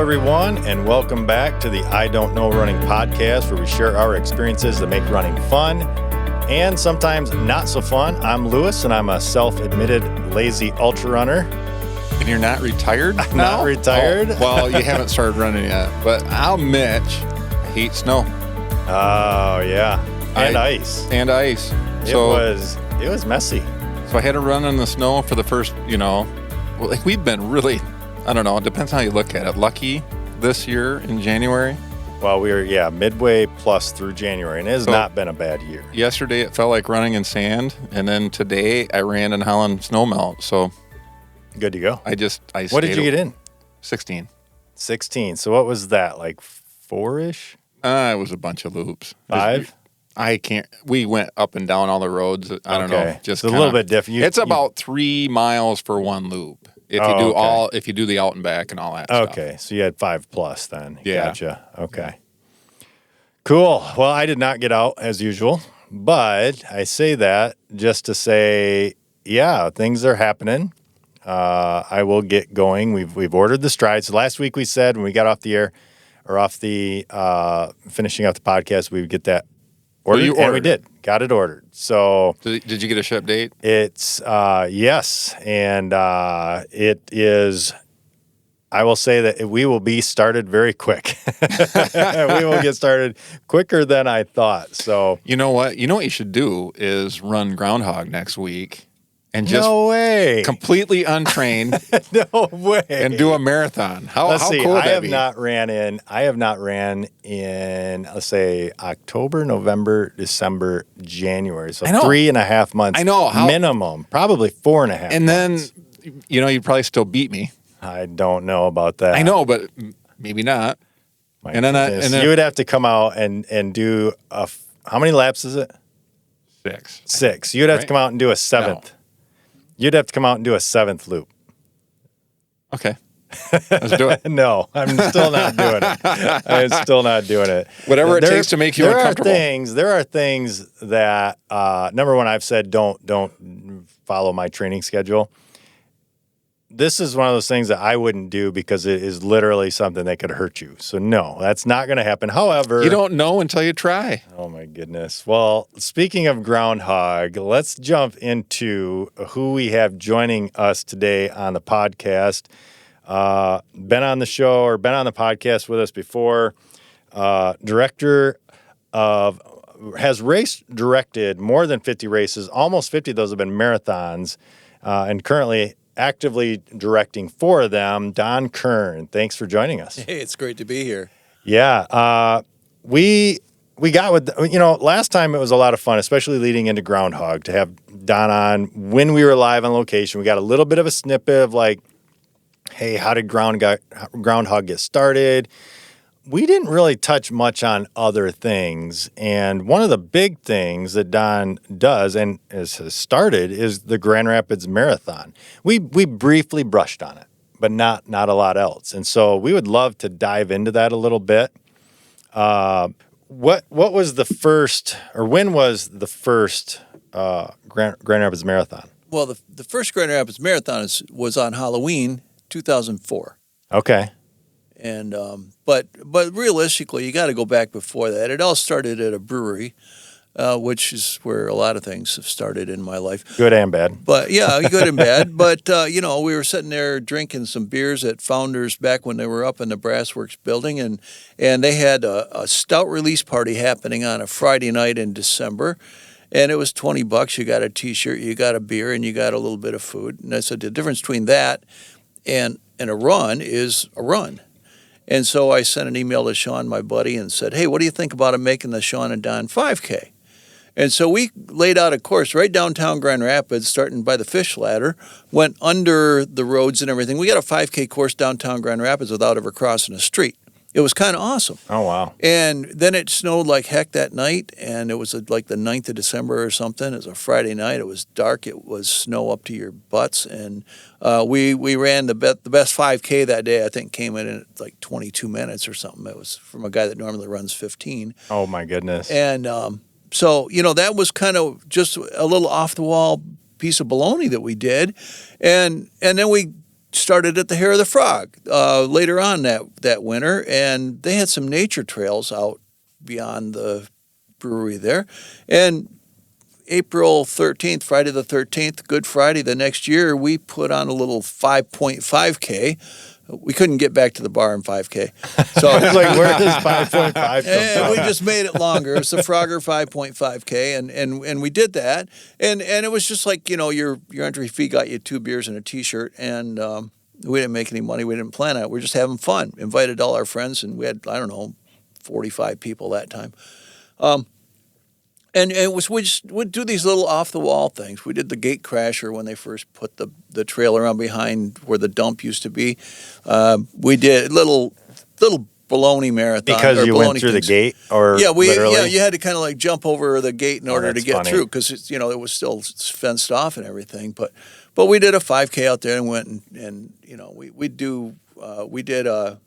everyone, and welcome back to the I Don't Know Running podcast, where we share our experiences that make running fun and sometimes not so fun. I'm Lewis, and I'm a self-admitted lazy ultra runner. And you're not retired? Not retired. Oh, well, you haven't started running yet, but I'm Mitch. I hate snow. Oh, yeah. And ice. And ice. It was messy. So I had to run in the snow for the first, we've been really, I don't know, it depends how you look at it, lucky this year in January. Well, we were, midway plus through January, and it has not been a bad year. Yesterday it felt like running in sand, and then today I ran in Holland snowmelt, so. Good to go. I What did you get in? 16. 16. So what was that, like 4-ish? It was a bunch of loops. 5? We went up and down all the roads. I don't know. Just it's a little bit different. It's about 3 miles for one loop. If you do the out and back and all that stuff. Okay. So you had 5 plus then. Yeah. Gotcha. Okay. Cool. Well, I did not get out as usual, but I say that just to say, yeah, things are happening. I will get going. We've ordered the strides. Last week we said when we got off the air or finishing up the podcast, we would get that ordered, and we did. Got it ordered. So did you get a ship date? It's yes, and it is. I will say that we will be started very quick. We will get started quicker than I thought. So you know what? You know what you should do is run Groundhog next week. And just no way. Completely untrained. No way. And do a marathon. How Let's see. cool would that be? I have not ran in, let's say, October, November, December, January. So 3.5 months. I know. Minimum. Probably 4.5 and months. Then, you'd probably still beat me. I don't know about that. I know, but maybe not. And then you would have to come out and do how many laps is it? 6. 6. You'd have to come out and do a 7th. No. You'd have to come out and do a 7th loop. Okay. Let's do it. No, I'm still not doing it. Whatever it takes to make you uncomfortable. There are things that, number one, I've said don't follow my training schedule. This is one of those things that I wouldn't do because it is literally something that could hurt you. So no, that's not going to happen. However, you don't know until you try. Oh my goodness. Well, speaking of Groundhog, let's jump into who we have joining us today on the podcast. Been on the show or been on the podcast with us before. Has directed more than 50 races. Almost 50 of those have been marathons, and currently actively directing 4 of them. Don Kern, thanks for joining us. Hey, it's great to be here. Yeah, we got with, last time it was a lot of fun, especially leading into Groundhog, to have Don on when we were live on location. We got a little bit of a snippet of like, hey, how did Groundhog get started? We didn't really touch much on other things. And one of the big things that Don does and has started is the Grand Rapids Marathon. We briefly brushed on it, but not a lot else. And so we would love to dive into that a little bit. What was the first, or when was the first Grand Rapids Marathon? Well, the first Grand Rapids Marathon was on Halloween 2004. Okay. And but realistically, you got to go back before that. It all started at a brewery, which is where a lot of things have started in my life. Good and bad. But yeah, good and bad. But we were sitting there drinking some beers at Founders back when they were up in the Brassworks building, and they had a stout release party happening on a Friday night in December. And it was $20. You got a T-shirt, you got a beer, and you got a little bit of food. And I said the difference between that and a run is a run. And so I sent an email to Sean, my buddy, and said, hey, what do you think about making the Sean and Don 5K? And so we laid out a course right downtown Grand Rapids, starting by the Fish Ladder, went under the roads and everything. We got a 5K course downtown Grand Rapids without ever crossing a street. It was kind of awesome. Oh, wow. And then it snowed like heck that night, and it was like the 9th of December or something. It was a Friday night. It was dark. It was snow up to your butts. And we ran the best 5K that day, I think, came in at like 22 minutes or something. It was from a guy that normally runs 15. Oh, my goodness. And so, that was kind of just a little off-the-wall piece of baloney that we did. And then we started at the Hair of the Frog later on that winter, and they had some nature trails out beyond the brewery there. And April 13th, Friday the 13th, Good Friday the next year, we put on a little 5.5K. We couldn't get back to the bar in 5K. So I was like, where does 5.5 come and we from? just made it longer. It's the Frogger 5.5K, and we did that. And it was just like, your entry fee got you 2 beers and a T-shirt, and we didn't make any money. We didn't plan on it. We were just having fun. Invited all our friends, and we had, 45 people that time. And we'd do these little off-the-wall things. We did the gate crasher when they first put the trail around behind where the dump used to be. We did little baloney marathon. Because you went through the gate, or literally? You had to kind of like jump over the gate in order to get funny. through because it was still fenced off and everything. But we did a 5K out there and went and we did a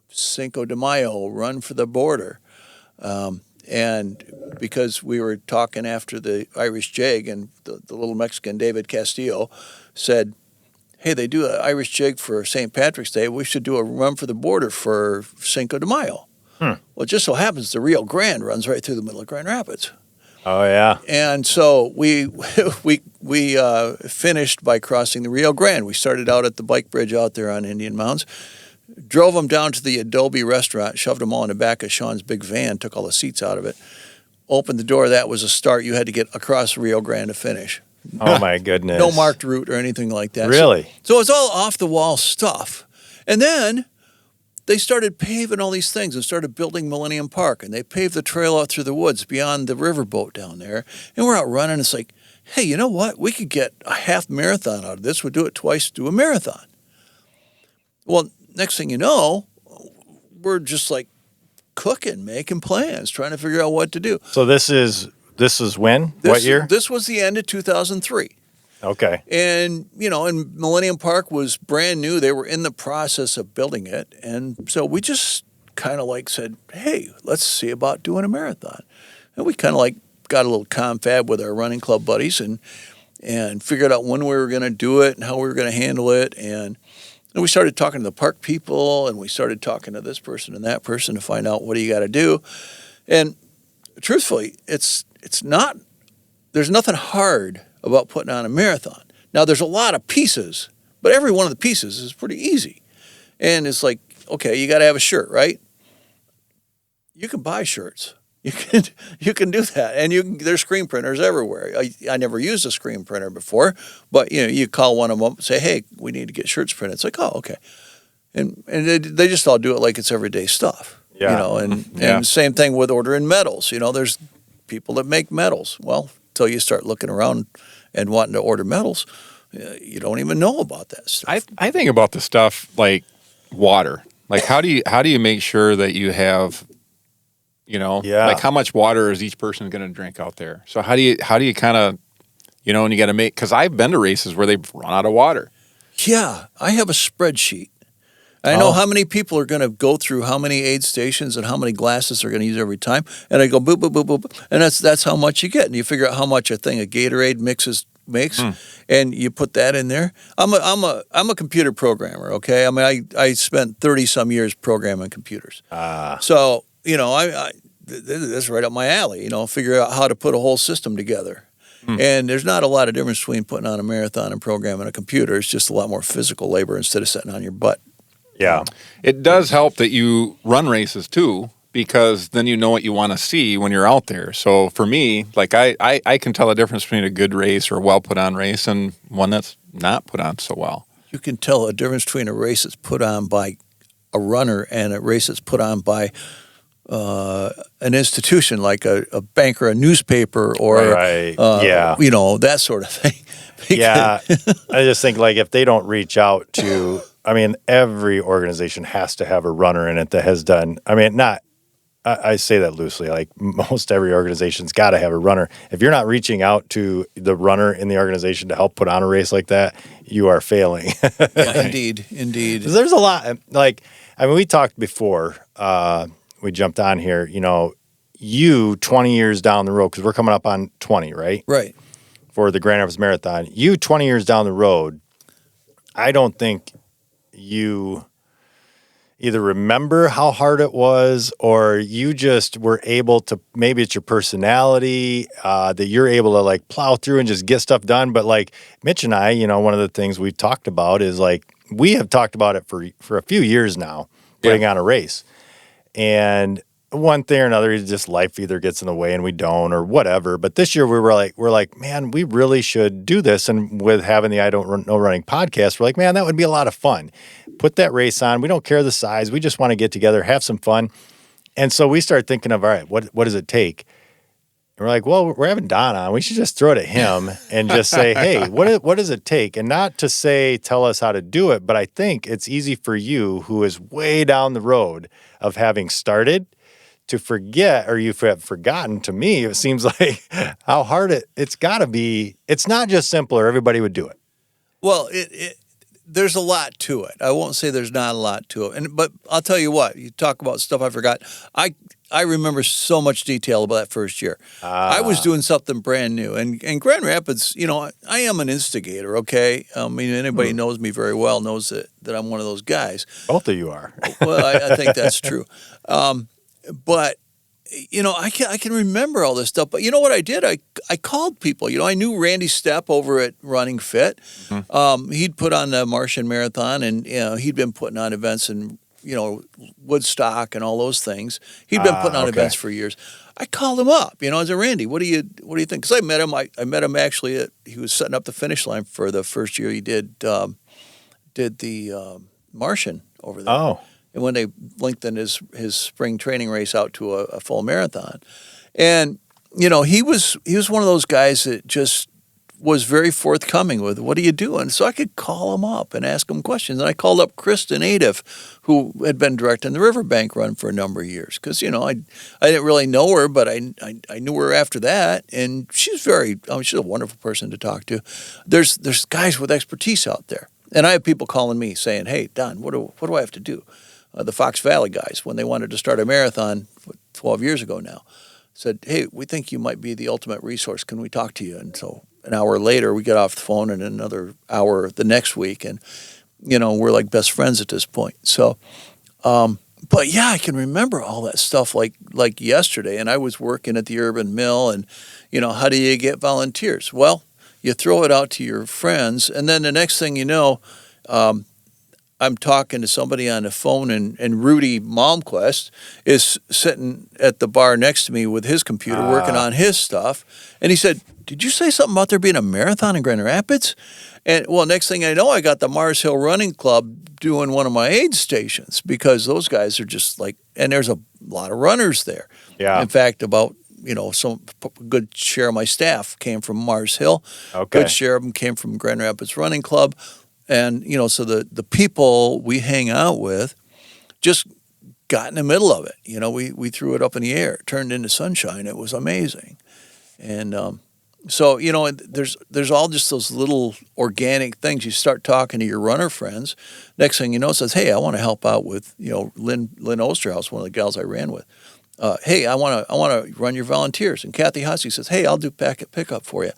Cinco de Mayo run for the border. And because we were talking after the Irish Jig, and the little Mexican David Castillo said, hey, they do an Irish Jig for St. Patrick's Day. We should do a run for the border for Cinco de Mayo. Well, it just so happens the Rio Grande runs right through the middle of Grand Rapids. Oh, yeah. And so we finished by crossing the Rio Grande. We started out at the bike bridge out there on Indian Mounds, drove them down to the Adobe restaurant, shoved them all in the back of Sean's big van, took all the seats out of it, opened the door. That was a start. You had to get across the Rio Grande to finish. Oh, my goodness. No marked route or anything like that. Really? So it's all off-the-wall stuff. And then they started paving all these things and started building Millennium Park, and they paved the trail out through the woods beyond the riverboat down there. And we're out running. It's like, hey, you know what? We could get a half marathon out of this. We'll do it twice, do a marathon. Well, next thing you know, we're just like cooking, making plans, trying to figure out what to do. So this is when? What year? This was the end of 2003. Okay. And, and Millennium Park was brand new. They were in the process of building it. And so we just kind of like said, hey, let's see about doing a marathon. And we kind of like got a little confab with our running club buddies and figured out when we were going to do it and how we were going to handle it. And we started talking to the park people, and we started talking to this person and that person to find out what do you got to do. And truthfully, it's not, there's nothing hard about putting on a marathon. Now, there's a lot of pieces, but every one of the pieces is pretty easy. And it's like, okay, you got to have a shirt, right? You can buy shirts. You can do that, and there's screen printers everywhere. I never used a screen printer before, but you call one of them up and say, "Hey, we need to get shirts printed." It's like, "Oh, okay," and they just all do it like it's everyday stuff. Yeah. And same thing with ordering medals. There's people that make medals. Well, until you start looking around and wanting to order medals, you don't even know about that stuff. I think about the stuff like water. Like how do you make sure that you have, like how much water is each person going to drink out there? So how do you kind of, and you got to make, because I've been to races where they've run out of water. Yeah, I have a spreadsheet. I know how many people are going to go through how many aid stations and how many glasses they're going to use every time. And I go boop, boop, boop, boop. And that's how much you get. And you figure out how much a thing of Gatorade makes, and you put that in there. I'm a computer programmer, okay? I mean, I spent 30-some years programming computers. So, this is right up my alley, figure out how to put a whole system together. And there's not a lot of difference between putting on a marathon and programming a computer. It's just a lot more physical labor instead of sitting on your butt. Yeah. It does help that you run races too, because then you know what you want to see when you're out there. So for me, like I can tell the difference between a good race or a well put on race and one that's not put on so well. You can tell a difference between a race that's put on by a runner and a race that's put on by an institution like a bank or a newspaper or that sort of thing. Yeah, I just think like if they don't reach out to, every organization has to have a runner in it that has done. I say that loosely. Like most every organization's got to have a runner. If you're not reaching out to the runner in the organization to help put on a race like that, you are failing. Yeah, indeed. 'Cause there's a lot. We talked before. We jumped on here. 20 years down the road, because we're coming up on 20, right? Right. For the Grand Rapids Marathon. 20 years down the road, I don't think you either remember how hard it was, or you just were able to, maybe it's your personality, that you're able to like plow through and just get stuff done. But like Mitch and I, one of the things we've talked about is like, we have talked about it for a few years now, putting on a race. And one thing or another, just life either gets in the way and we don't, or whatever. But this year we're like, man, we really should do this. And with having the I Don't Know Running podcast, we're like, man, that would be a lot of fun. Put that race on. We don't care the size. We just want to get together, have some fun. And so we started thinking of, all right, what does it take? And we're like, well, we're having Don on. We should just throw it at him and just say, hey, what does it take? And not to say, tell us how to do it, but I think it's easy for you, who is way down the road of having started, to forget, or you have forgotten. To me, it seems like how hard it's got to be. It's not just simpler. Everybody would do it. Well, there's a lot to it. I won't say there's not a lot to it. But I'll tell you what, you talk about stuff I forgot. I remember so much detail about that first year. I was doing something brand new. And Grand Rapids, I am an instigator, okay? I mean, anybody knows me very well knows that I'm one of those guys. Both of you are. Well, I think that's true. But I can remember all this stuff. But you know what I did? I called people. I knew Randy Stepp over at Running Fit. Mm-hmm. He'd put on the Martian Marathon, and he'd been putting on events in Woodstock and all those things. He'd been putting on events for years. I called him up. I said, Randy, what do you think? Because I met him. I met him actually. He was setting up the finish line for the first year he did the Martian over there. Oh. And when they lengthened his spring training race out to a full marathon. And, he was one of those guys that just was very forthcoming with, what are you doing? So I could call him up and ask him questions. And I called up Kristen Adif, who had been directing the Riverbank Run for a number of years. Because, I didn't really know her, but I knew her after that. And she's she's a wonderful person to talk to. There's guys with expertise out there. And I have people calling me saying, hey, Don, what do I have to do? The Fox Valley guys, when they wanted to start a marathon 12 years ago now, said, hey, we think you might be the ultimate resource. Can we talk to you? And so an hour later, we get off the phone, and another hour the next week. And, we're like best friends at this point. So, but yeah, I can remember all that stuff like yesterday. And I was working at the Urban Mill, and, how do you get volunteers? Well, you throw it out to your friends. And then the next thing you know, I'm talking to somebody on the phone, and Rudy Malmquist is sitting at the bar next to me with his computer working on his stuff. And he said, did you say something about there being a marathon in Grand Rapids? And, well, next thing I know, I got the Mars Hill Running Club doing one of my aid stations, because those guys are just like, and there's a lot of runners there. Yeah. In fact, about, some good share of my staff came from Mars Hill. Okay. Good share of them came from Grand Rapids Running Club. And, so the people we hang out with just got in the middle of it. We threw it up in the air. It turned into sunshine. It was amazing. And so, there's all just those little organic things. You start talking to your runner friends. Next thing you know, it says, hey, I want to help out with, Lynn Osterhaus, one of the gals I ran with. Hey, I want to run your volunteers. And Kathy Hussey says, hey, I'll do pickup for you.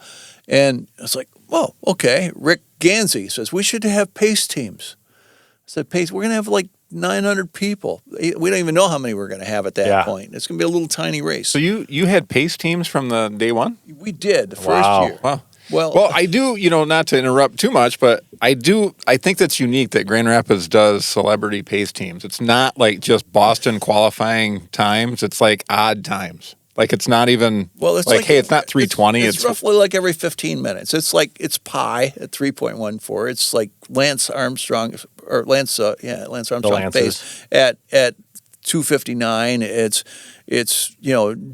And it's like, well, okay. Rick Gansey says, we should have pace teams. I said, pace, we're going to have like 900 people. We don't even know how many we're going to have at that point. It's going to be a little tiny race. So you had pace teams from the day one? We did the first year. Wow. Well, I do, not to interrupt too much, but I think that's unique that Grand Rapids does celebrity pace teams. It's not like just Boston qualifying times. It's like odd times. Like, it's not even, it's like hey, it's not 3:20. It's roughly like every 15 minutes. It's like, it's pi at 3.14. It's like Lance Armstrong pace at 2:59. It's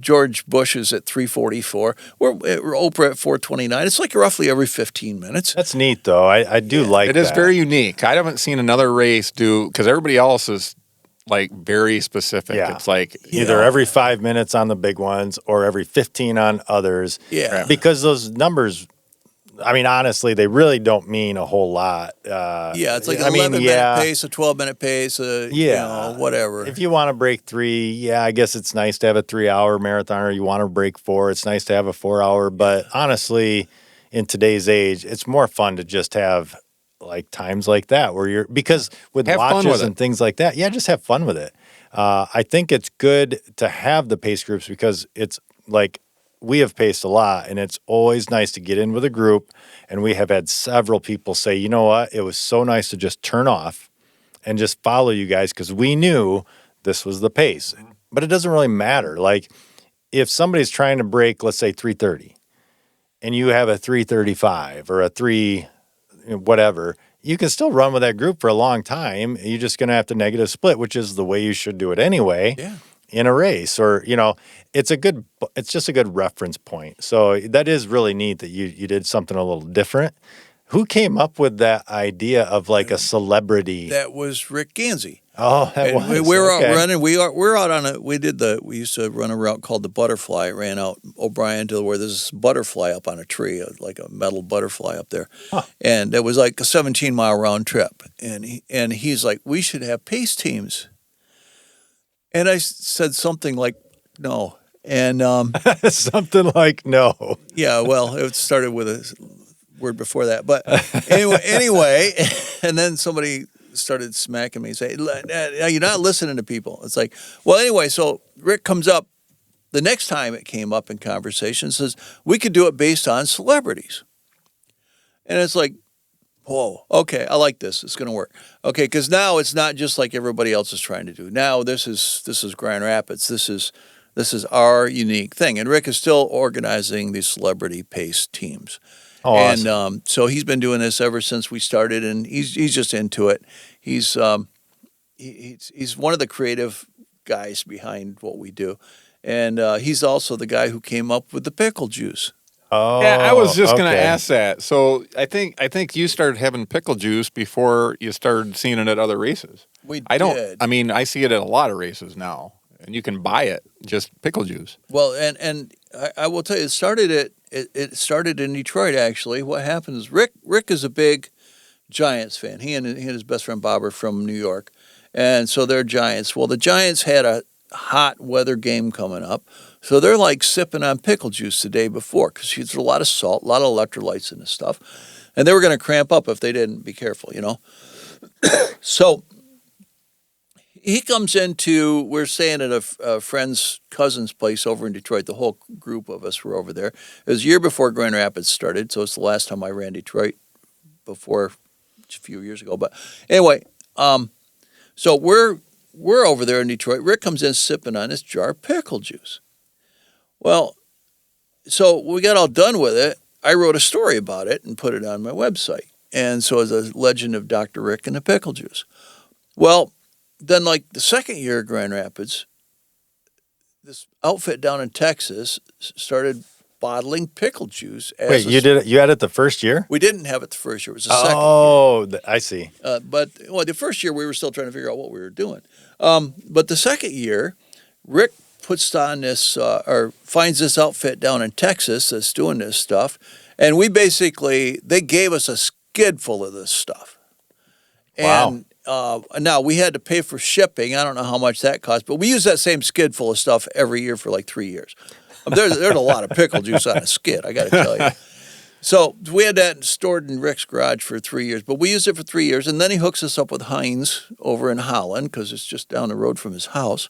George Bush is at 3:44. We're Oprah at 4:29. It's like roughly every 15 minutes. That's neat, though. I do like it. It is very unique. I haven't seen another race because everybody else is like very specific. Yeah. It's like either every 5 minutes on the big ones or every 15 on others. Yeah. Because those numbers, I mean, honestly, they really don't mean a whole lot. It's like an 11-minute pace, a 12-minute pace, whatever. If you want to break 3, I guess it's nice to have a 3-hour marathon, or you want to break 4, it's nice to have a 4-hour. But honestly, in today's age, it's more fun to just have like times like that where because with have fun watches with and things like that, just have fun with it. I think it's good to have the pace groups because it's like we have paced a lot, and it's always nice to get in with a group. And we have had several people say, you know what, it was so nice to just turn off and just follow you guys because we knew this was the pace. But it doesn't really matter. Like if somebody's trying to break, let's say 3:30, and you have a 3:35 or a 3 whatever, you can still run with that group for a long time. You're just going to have to negative split, which is the way you should do it anyway in a race. Or, it's just a good reference point. So that is really neat that you did something a little different. Who came up with that idea of like a celebrity? That was Rick Gansey. Oh, We were out running. We're out on we used to run a route called the Butterfly. It ran out O'Brien to where there's this butterfly up on a tree, like a metal butterfly up there. Huh. And it was like a 17-mile round trip. And he's like, we should have pace teams. And I said something like, no. And something like no. Yeah, well, it started with a word before that. But anyway, and then somebody started smacking me and saying, you're not listening to people. It's like, well, anyway, so Rick comes up the next time it came up in conversation, says, we could do it based on celebrities. And it's like, whoa, okay, I like this. It's going to work. Okay, because now it's not just like everybody else is trying to do. Now this is Grand Rapids. This is our unique thing. And Rick is still organizing these celebrity pace teams. Oh, awesome. And so he's been doing this ever since we started, and he's just into it. He's one of the creative guys behind what we do, and he's also the guy who came up with the pickle juice. Oh, yeah, I was just going to ask that. So I think you started having pickle juice before you started seeing it at other races. I see it at a lot of races now, and you can buy it, just pickle juice. Well, and I will tell you, it started in Detroit, actually. What happened is Rick is a big Giants fan. He and his best friend Bob are from New York, and so they're Giants. Well, the Giants had a hot weather game coming up, so they're like sipping on pickle juice the day before because there's a lot of salt, a lot of electrolytes in this stuff, and they were going to cramp up if they didn't be careful, So he comes into, we're staying at a friend's cousin's place over in Detroit. The whole group of us were over there. It was a year before Grand Rapids started, so it's the last time I ran Detroit before a few years ago. But anyway, so we're over there in Detroit. Rick comes in sipping on this jar of pickle juice. Well, so we got all done with it. I wrote a story about it and put it on my website. And so it's a legend of Dr. Rick and the pickle juice. Well, then, like the second year of Grand Rapids, this outfit down in Texas started bottling pickle juice. Wait, you did it? You had it the first year? We didn't have it the first year. It was the second year. Oh, I see. But the first year we were still trying to figure out what we were doing. But the second year, Rick puts on this or finds this outfit down in Texas that's doing this stuff, and they gave us a skid full of this stuff. And, wow. Now, we had to pay for shipping. I don't know how much that cost, but we use that same skid full of stuff every year for like 3 years. There's a lot of pickle juice on a skid, I got to tell you. So we had that stored in Rick's garage for 3 years, but we used it for 3 years, and then he hooks us up with Heinz over in Holland because it's just down the road from his house.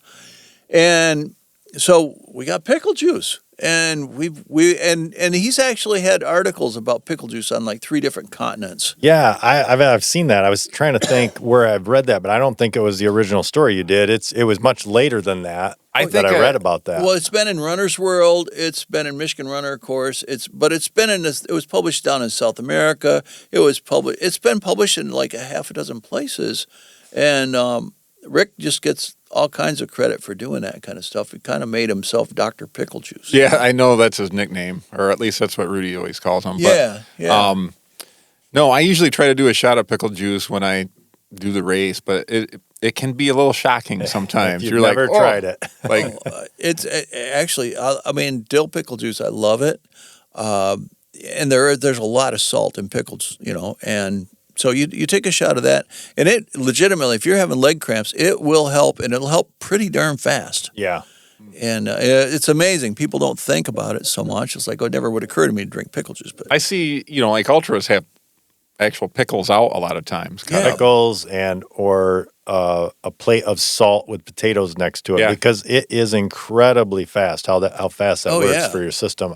And so we got pickle juice. And and he's actually had articles about pickle juice on like 3 different continents. Yeah, I've seen that. I was trying to think where I've read that, but I don't think it was the original story you did. It was much later than that. I read about that. Well, it's been in Runner's World. It's been in Michigan Runner, of course. It was published down in South America. It's been published in like a half a dozen places, and Rick just gets all kinds of credit for doing that kind of stuff. He kind of made himself Dr. Pickle Juice. Yeah, I know that's his nickname, or at least that's what Rudy always calls him. Yeah, but, yeah. No, I usually try to do a shot of pickle juice when I do the race, but it can be a little shocking sometimes. You've never tried it. Like it's actually, I mean, dill pickle juice. I love it, and there's a lot of salt in pickles, and. So you take a shot of that, and it legitimately, if you're having leg cramps, it will help, and it'll help pretty darn fast. Yeah. And it's amazing. People don't think about it so much. It's like, it never would occur to me to drink pickle juice. But I see, like ultras have actual pickles out a lot of times. Pickles or a plate of salt with potatoes next to it because it is incredibly fast how fast that works for your system.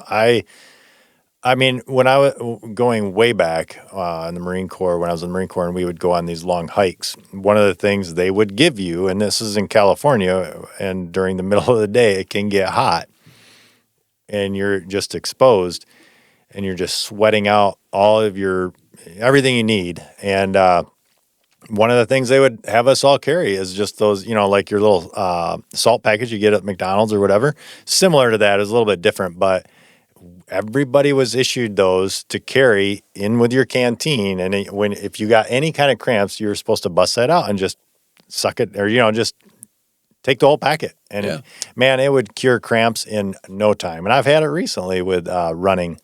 I mean, when I was going way back in the Marine Corps, when I was in the Marine Corps and we would go on these long hikes, one of the things they would give you, and this is in California, and during the middle of the day, it can get hot and you're just exposed and you're just sweating out all of everything you need. And one of the things they would have us all carry is just those, like your little salt package you get at McDonald's or whatever. Similar to that, is a little bit different, but everybody was issued those to carry in with your canteen. And if you got any kind of cramps, you were supposed to bust that out and just suck it, or just take the whole packet. And man, it would cure cramps in no time. And I've had it recently with running.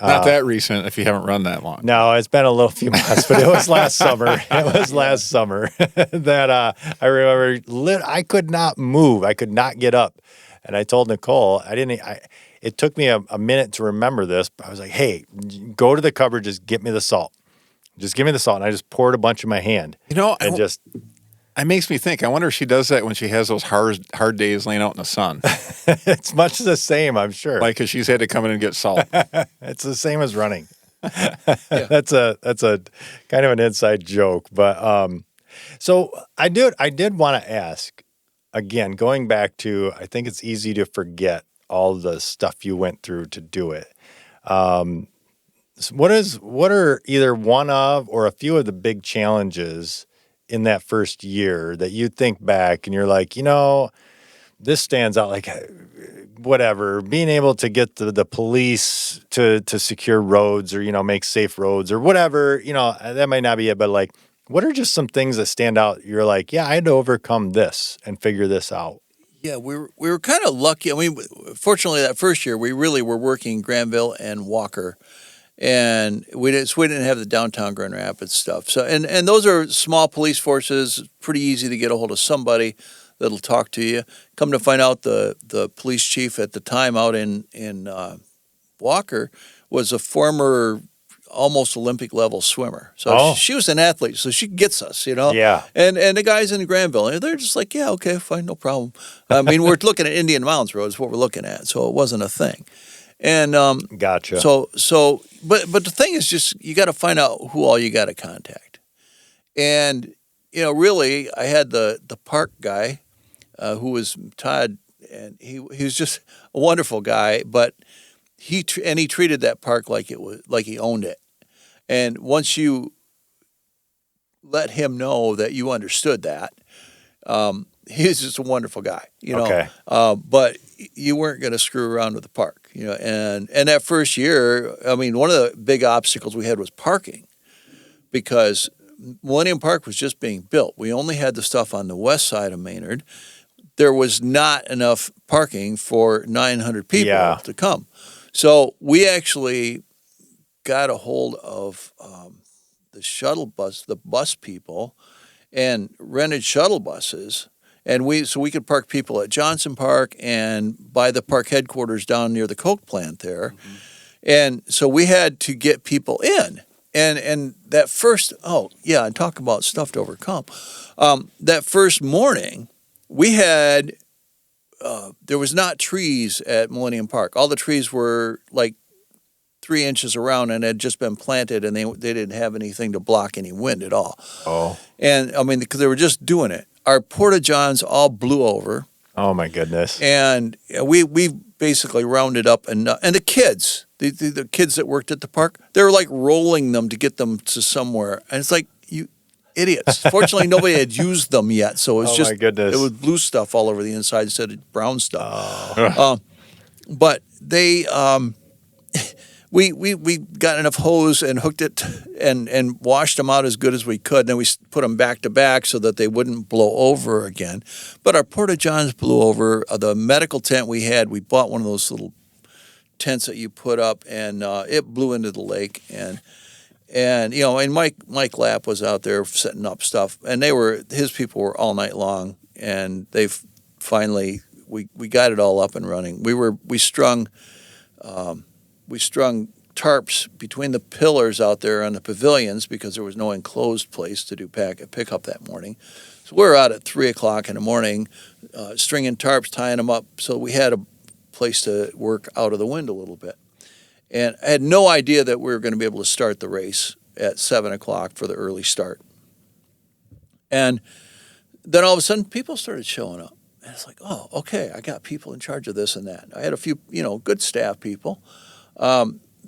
Not that recent if you haven't run that long. No, it's been a few months, but it was last summer. It was last summer that I remember I could not move. I could not get up. And I told Nicole, it took me a minute to remember this, but I was like, hey, go to the cupboard, just get me the salt. Just give me the salt. And I just poured a bunch in my hand. It makes me think, I wonder if she does that when she has those hard days laying out in the sun. It's much the same, I'm sure. Like, because she's had to come in and get salt. It's the same as running. That's a kind of an inside joke. But so I did want to ask, again, going back to, I think it's easy to forget all the stuff you went through to do it. What are either one of or a few of the big challenges in that first year that you think back and you're like, this stands out, like whatever, being able to get the police to secure roads or, make safe roads or whatever, that might not be it, but like, what are just some things that stand out? You're like, I had to overcome this and figure this out. Yeah, we were kind of lucky. I mean, fortunately, that first year, we really were working Granville and Walker. And we didn't have the downtown Grand Rapids stuff. So and those are small police forces, pretty easy to get a hold of somebody that'll talk to you. Come to find out, the police chief at the time out in Walker was a former almost Olympic level swimmer. So she was an athlete, so she gets us, Yeah. And the guys in Granville, they're just like, yeah, okay, fine, no problem. I mean, we're looking at Indian Mounds Road is what we're looking at, so it wasn't a thing. And gotcha. So, but the thing is, just you got to find out who all you got to contact. And really, I had the park guy, who was Todd, and he was just a wonderful guy. But he treated that park like he owned it. And once you let him know that you understood that, he was just a wonderful guy, Okay. But you weren't going to screw around with the park, And that first year, I mean, one of the big obstacles we had was parking, because Millennium Park was just being built. We only had the stuff on the west side of Maynard. There was not enough parking for 900 people to come. So we actually got a hold of the shuttle bus, the bus people, and rented shuttle buses. And we could park people at Johnson Park and by the park headquarters down near the Coke plant there. Mm-hmm. And so we had to get people in. And that first, and talk about stuff to overcome. That first morning, we had, there was not trees at Millennium Park. All the trees were like 3 inches around and had just been planted, and they didn't have anything to block any wind at all. Oh. And I mean, because they were just doing it. Our porta-johns all blew over. Oh my goodness! And we basically rounded up, and the kids, the kids that worked at the park, they were like rolling them to get them to somewhere, and it's like, you idiots. Fortunately, nobody had used them yet, so it was my goodness. It was blue stuff all over the inside instead of brown stuff. Oh. But they. We got enough hose and hooked it and washed them out as good as we could. And then we put them back to back so that they wouldn't blow over again. But our porta-johns blew over. The medical tent we had, we bought one of those little tents that you put up, and it blew into the lake. And Mike Lapp was out there setting up stuff, and his people were all night long, and they finally we got it all up and running. We strung tarps between the pillars out there on the pavilions because there was no enclosed place to do pick up that morning. So we're out at 3 o'clock in the morning, stringing tarps, tying them up, so we had a place to work out of the wind a little bit. And I had no idea that we were going to be able to start the race at 7 o'clock for the early start. And then all of a sudden, people started showing up. And it's like, oh, okay, I got people in charge of this and that. I had a few, good staff people.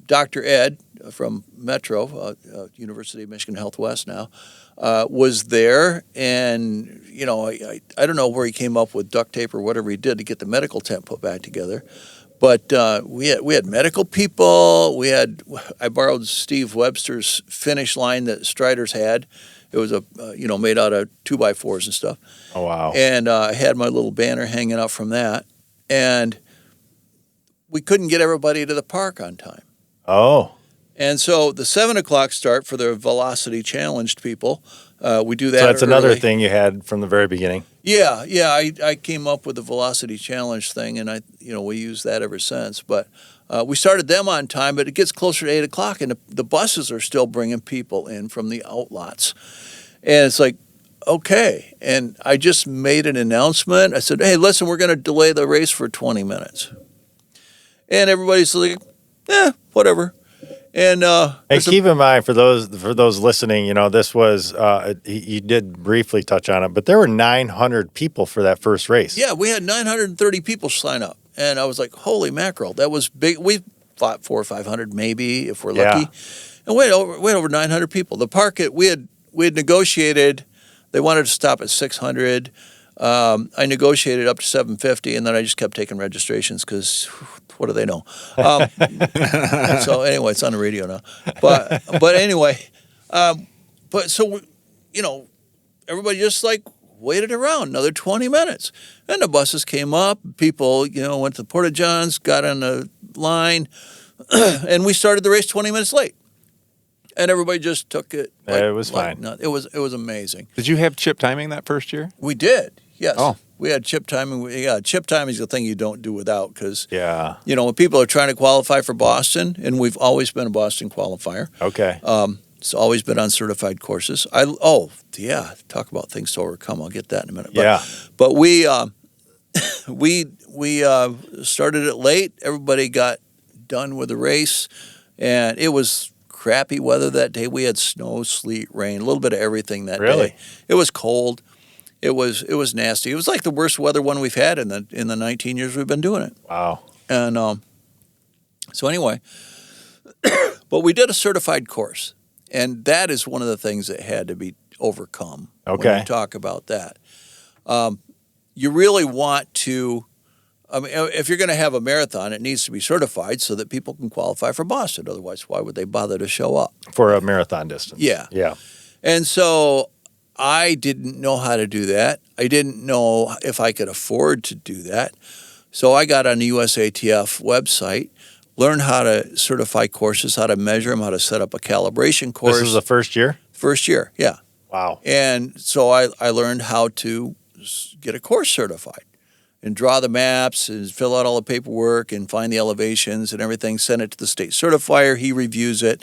Dr. Ed from Metro, University of Michigan Health West now, was there. And, I don't know where he came up with duct tape or whatever he did to get the medical tent put back together. But we had medical people. I borrowed Steve Webster's finish line that Striders had. It was made out of 2x4s and stuff. Oh, wow. And I had my little banner hanging up from that. And we couldn't get everybody to the park on time. Oh. And so the 7 o'clock start for the velocity challenged people, we do that. So that's another early. thing you had from the very beginning. Yeah. I came up with the velocity challenge thing, and we use that ever since. But we started them on time, but it gets closer to 8 o'clock, and the buses are still bringing people in from the outlots. And it's like, okay. And I just made an announcement. I said, hey, listen, we're going to delay the race for 20 minutes. And everybody's like, whatever. And keep in mind for those listening, this was you did briefly touch on it, but there were 900 people for that first race. Yeah, we had 930 people sign up, and I was like, holy mackerel, that was big. We thought 400 or 500 maybe if we're lucky, and we had over 900 people. The park we had negotiated. They wanted to stop at 600. I negotiated up to 750, and then I just kept taking registrations because what do they know? So anyway, it's on the radio now. But anyway, everybody just like waited around another 20 minutes, and the buses came up. People, went to the Porta Johns, got on the line, and we started the race 20 minutes late. And everybody just took it. It was fine. It was amazing. Did you have chip timing that first year? We did. Yes. Oh. We had chip timing. Chip timing is the thing you don't do without because, yeah. When people are trying to qualify for Boston, and we've always been a Boston qualifier. Okay. It's always been on certified courses. Talk about things to overcome. I'll get that in a minute. But we started it late. Everybody got done with the race, and it was crappy weather that day. We had snow, sleet, rain, a little bit of everything that day. It was cold. It was nasty. It was like the worst weather one we've had in the 19 years we've been doing it. Wow. And so anyway, but we did a certified course, and that is one of the things that had to be overcome. Okay. When you talk about that, you really want to. I mean, if you're going to have a marathon, it needs to be certified so that people can qualify for Boston. Otherwise, why would they bother to show up for a marathon distance? Yeah. Yeah. And so I didn't know how to do that. I didn't know if I could afford to do that. So I got on the USATF website, learned how to certify courses, how to measure them, how to set up a calibration course. This was the first year? First year, yeah. Wow. And so I learned how to get a course certified and draw the maps and fill out all the paperwork and find the elevations and everything, send it to the state certifier. He reviews it,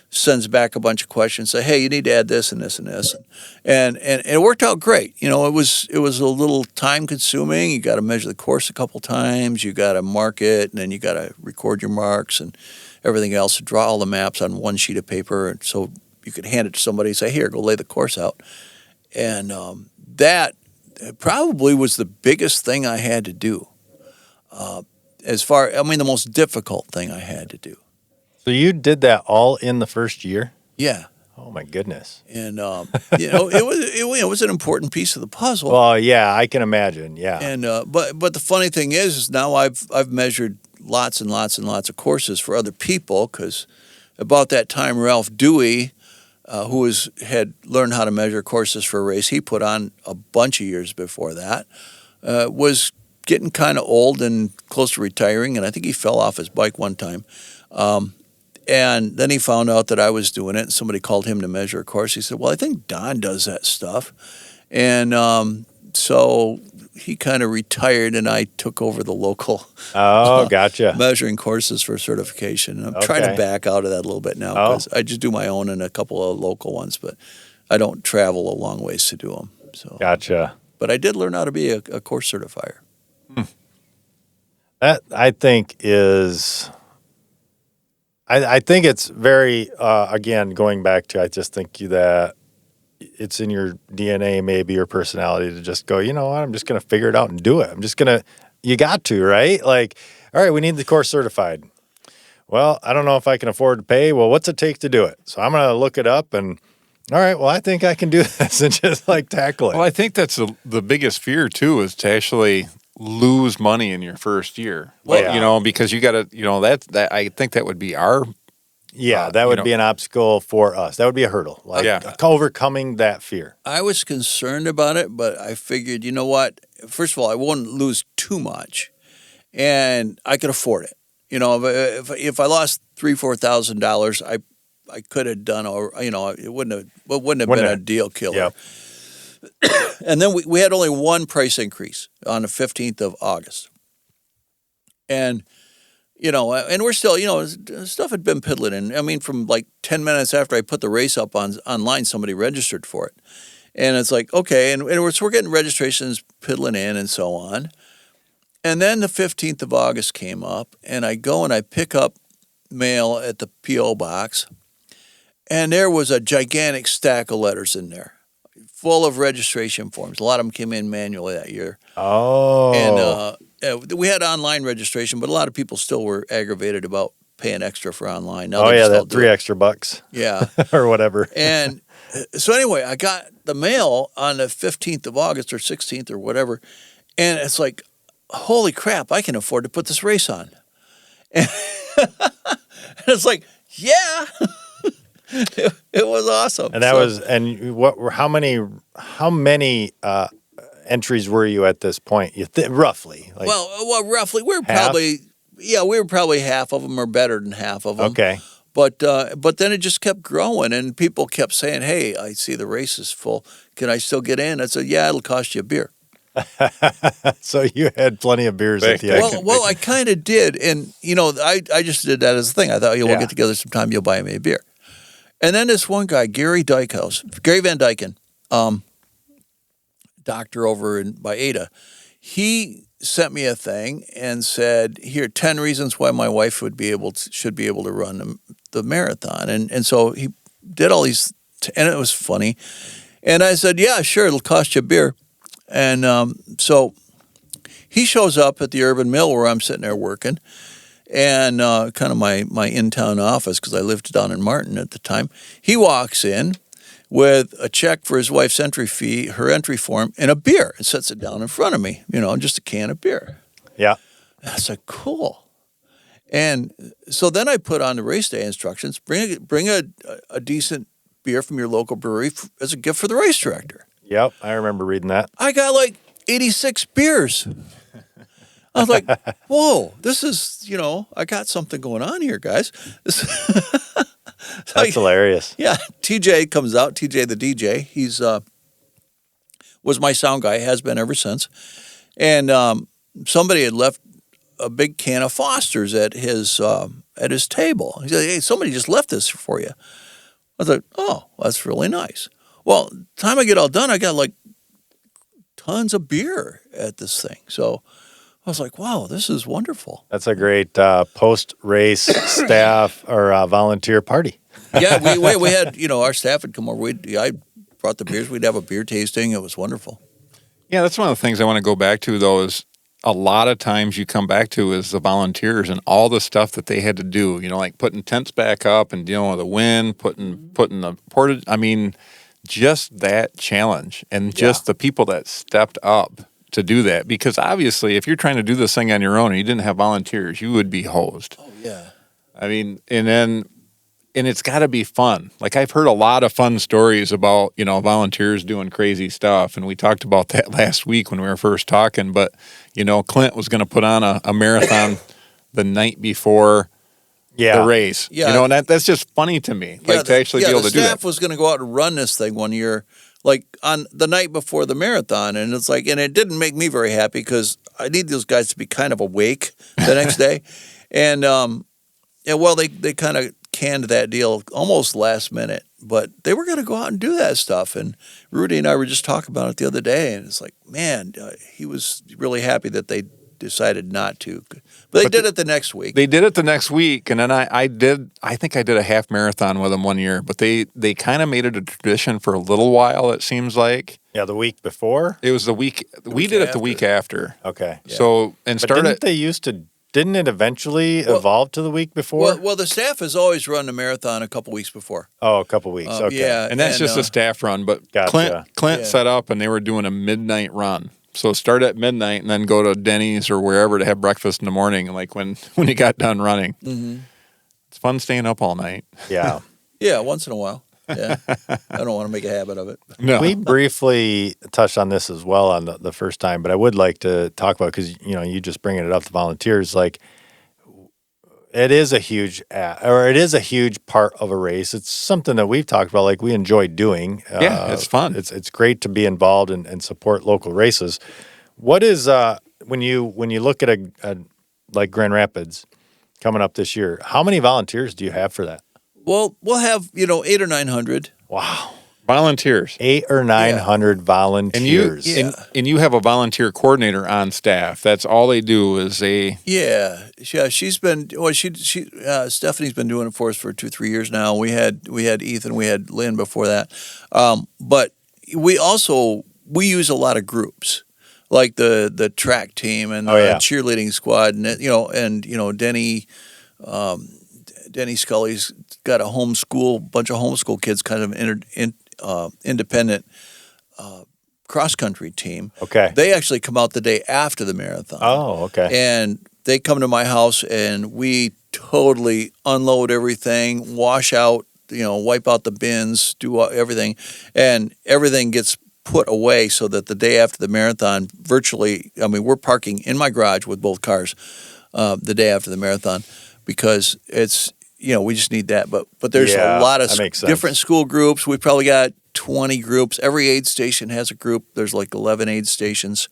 sends back a bunch of questions, say, hey, you need to add this and this and this. And it worked out great. It was a little time consuming. You got to measure the course a couple times. You got to mark it, and then you got to record your marks and everything else, draw all the maps on one sheet of paper. And so you could hand it to somebody and say, here, go lay the course out. And that probably was the biggest thing I had to do. The most difficult thing I had to do. So you did that all in the first year? Yeah. Oh my goodness. And it was an important piece of the puzzle. Well, yeah, I can imagine. Yeah. And but the funny thing is now I've measured lots and lots and lots of courses for other people, because about that time Ralph Dewey, who had learned how to measure courses for a race, he put on a bunch of years before that, was getting kind of old and close to retiring, and I think he fell off his bike one time. And then he found out that I was doing it, and somebody called him to measure a course. He said, well, I think Don does that stuff. And so he kind of retired, and I took over the local gotcha. measuring courses for certification. I'm trying to back out of that a little bit now because I just do my own and a couple of local ones, but I don't travel a long ways to do them. So Gotcha. But I did learn how to be a course certifier. That I think is. I think it's very again going back to I just think that it's in your DNA, maybe your personality to just go, you know what, I'm just going to figure it out and do it. I'm just going to, you got to, right? Like, all right, we need the course certified. Well, I don't know if I can afford to pay. Well, what's it take to do it? So I'm going to look it up and, all right, well, I think I can do this and just like tackle it. Well, I think that's the biggest fear too, is to actually lose money in your first year. Well, you know, because you got to, you know, that I think that would be our. Yeah, that would be an obstacle for us. That would be a hurdle, like overcoming that fear. I was concerned about it, but I figured, you know what? First of all, I wouldn't lose too much, and I could afford it. You know, if I lost $3,000-$4,000, I could have done, or you know, it wouldn't have been a deal killer. Yep. And then we had only one price increase on the 15th of August, and. You know, and we're still, you know, stuff had been piddling in. I mean, from like 10 minutes after I put the race up online, somebody registered for it. And it's like, okay, and we're getting registrations piddling in and so on. And then the 15th of August came up, and I go and I pick up mail at the P.O. box, and there was a gigantic stack of letters in there, full of registration forms. A lot of them came in manually that year. Oh. And, we had online registration, but a lot of people still were aggravated about paying extra for online. Now that $3 extra bucks. Yeah. Or whatever. And so anyway, I got the mail on the 15th of August or 16th or whatever, and it's like, holy crap, I can afford to put this race on. And it's like, yeah. It was awesome. And that was, and how many entries were you at this point? Roughly. Like well, roughly, we were probably half of them or better than half of them. Okay. But then it just kept growing, and people kept saying, "Hey, I see the race is full. Can I still get in?" I said, "Yeah, it'll cost you a beer." So you had plenty of beers at the end. Well, I kind of did, and you know, I just did that as a thing. I thought, we'll get together sometime. You'll buy me a beer. And then this one guy, Gary Van Dyken, doctor over by Ada, he sent me a thing and said, "Here, 10 reasons why my wife should be able to run the marathon." And so he did all these, and it was funny. And I said, "Yeah, sure, it'll cost you a beer." And so he shows up at the Urban Mill where I'm sitting there working, and kind of my in-town office because I lived down in Martin at the time. He walks in with a check for his wife's entry fee, her entry form, and a beer, and sets it down in front of me, you know, just a can of beer. Yeah. And I said, cool. And so then I put on the race day instructions, bring a decent beer from your local brewery as a gift for the race director. Yep, I remember reading that. I got like 86 beers. I was like, whoa, this is, you know, I got something going on here, guys. That's hilarious. Yeah, TJ comes out, TJ the DJ. He's was my sound guy, has been ever since. And somebody had left a big can of Foster's at his table. He said, "Hey, somebody just left this for you." I thought, "Oh, that's really nice." Well, time I get all done, I got like tons of beer at this thing. So I was like, wow, this is wonderful. That's a great post-race staff or volunteer party. Yeah, we had, you know, our staff would come over. I brought the beers. We'd have a beer tasting. It was wonderful. Yeah, that's one of the things I want to go back to, though, is a lot of times you come back to is the volunteers and all the stuff that they had to do, you know, like putting tents back up and dealing with the wind, putting the portage. I mean, just that challenge and just the people that stepped up to do that. Because obviously, if you're trying to do this thing on your own and you didn't have volunteers, you would be hosed. Oh, yeah. I mean, and it's got to be fun. Like, I've heard a lot of fun stories about, you know, volunteers doing crazy stuff. And we talked about that last week when we were first talking. But, you know, Clint was going to put on a marathon the night before the race. Yeah. You know, and that's just funny to me. Like, to actually be able to do that. The staff was going to go out and run this thing one year like on the night before the marathon, and it's like, and it didn't make me very happy because I need those guys to be kind of awake the next day, and well, they kind of canned that deal almost last minute, but they were going to go out and do that stuff, and Rudy and I were just talking about it the other day, and it's like, man, he was really happy that they decided not to, but they did it the next week. They did it the next week, and then I think I did a half marathon with them one year, but they kind of made it a tradition for a little while, it seems like. Yeah, the week before? It was the week, we did it the week after. Okay. Yeah. So, and but didn't it eventually evolve to the week before? Well, the staff has always run the marathon a couple weeks before. Oh, a couple weeks, okay. Yeah, and that's just a staff run, but gotcha. Clint set up, and they were doing a midnight run. So start at midnight and then go to Denny's or wherever to have breakfast in the morning, like when you got done running. Mm-hmm. It's fun staying up all night. Yeah. Yeah, once in a while. Yeah. I don't want to make a habit of it. No. We briefly touched on this as well on the first time, but I would like to talk about, because, you just bringing it up to volunteers, like, it is a huge part of a race. It's something that we've talked about, like we enjoy doing. Yeah, it's fun. It's great to be involved and support local races. What is when you look at a like Grand Rapids coming up this year? How many volunteers do you have for that? Well, we'll have 800 or 900. Wow. Volunteers. 800 or 900 volunteers. And you have a volunteer coordinator on staff. That's all they do is Yeah, she's been Stephanie's been doing it for us for 2-3 years now. We had Ethan, we had Lynn before that. But we use a lot of groups, like the track team and the cheerleading squad, and Denny Scully's got a bunch of homeschool kids, kind of independent cross-country team. Okay. They actually come out the day after the marathon. Oh, okay. And they come to my house, and we totally unload everything, wash out, wipe out the bins, do everything, and everything gets put away so that the day after the marathon, we're parking in my garage with both cars the day after the marathon, because it's, we just need that. But there's a lot of different school groups. We've probably got 20 groups. Every aid station has a group. There's like 11 aid stations,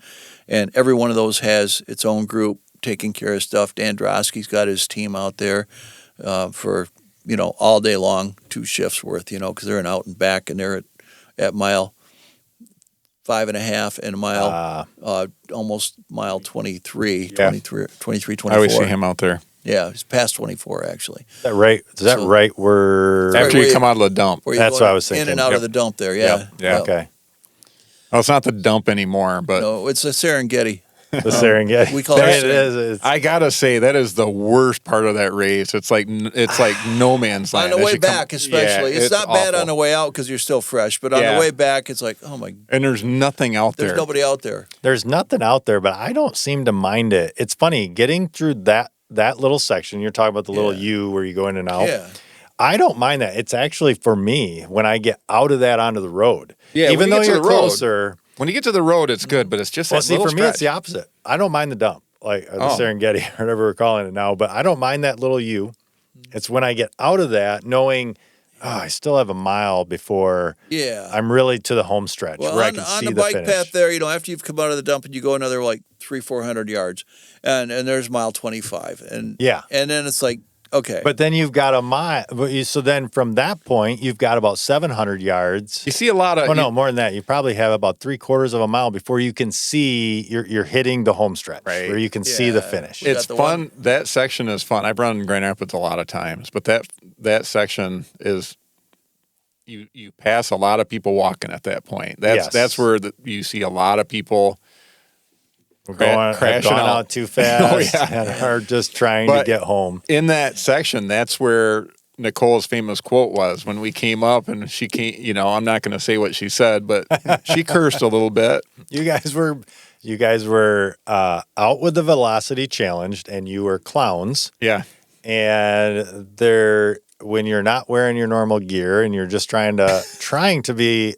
and every one of those has its own group taking care of stuff. Dan Drosky's got his team out there for, all day long, 2 shifts worth, because they're in out and back, and they're at mile 5.5 and mile, almost mile 23, 24. I always see him out there. Yeah, it's past 24, actually. Is that right? Is that right where... After you come out of the dump. That's what I was thinking. In and out of the dump there, yeah. Yeah. Okay. Well, it's not the dump anymore, but... No, it's a Serengeti. The Serengeti. We call it Serengeti. I gotta say, that is the worst part of that race. It's like no man's land. On the way back, especially. It's not bad awful. on the way out because you're still fresh, but on the way back, it's like, oh my... And there's nothing out there. There's nobody out there. There's nothing out there, but I don't seem to mind it. It's funny, getting through that little section, you're talking about the little U where you go in and out. Yeah. I don't mind that. It's actually, for me, when I get out of that onto the road. Yeah, even though you're closer... When you get to the road, it's good, but it's just that little for me, it's the opposite. I don't mind the dump, like the Serengeti, or whatever we're calling it now, but I don't mind that little U. It's when I get out of that, knowing, I still have a mile before I'm really to the home stretch, where I can see the finish. On the bike path there, after you've come out of the dump and you go another like 300-400 yards, and there's mile 25. And then it's like, okay. But then you've got a mile. So then from that point, you've got about 700 yards. You see a lot of... Oh, no, more than that. You probably have about 3/4 of a mile before you can see you're hitting the home stretch, right, where you can see the finish. It's fun. That section is fun. I've run Grand Rapids a lot of times, but that section is... You pass a lot of people walking at that point. That's where you see a lot of people... crashing out too fast and are just trying to get home. In that section, that's where Nicole's famous quote was when we came up, and she came, I'm not going to say what she said, but she cursed a little bit. You guys were out with the velocity challenge, and you were clowns. Yeah. And when you're not wearing your normal gear and you're just trying to be...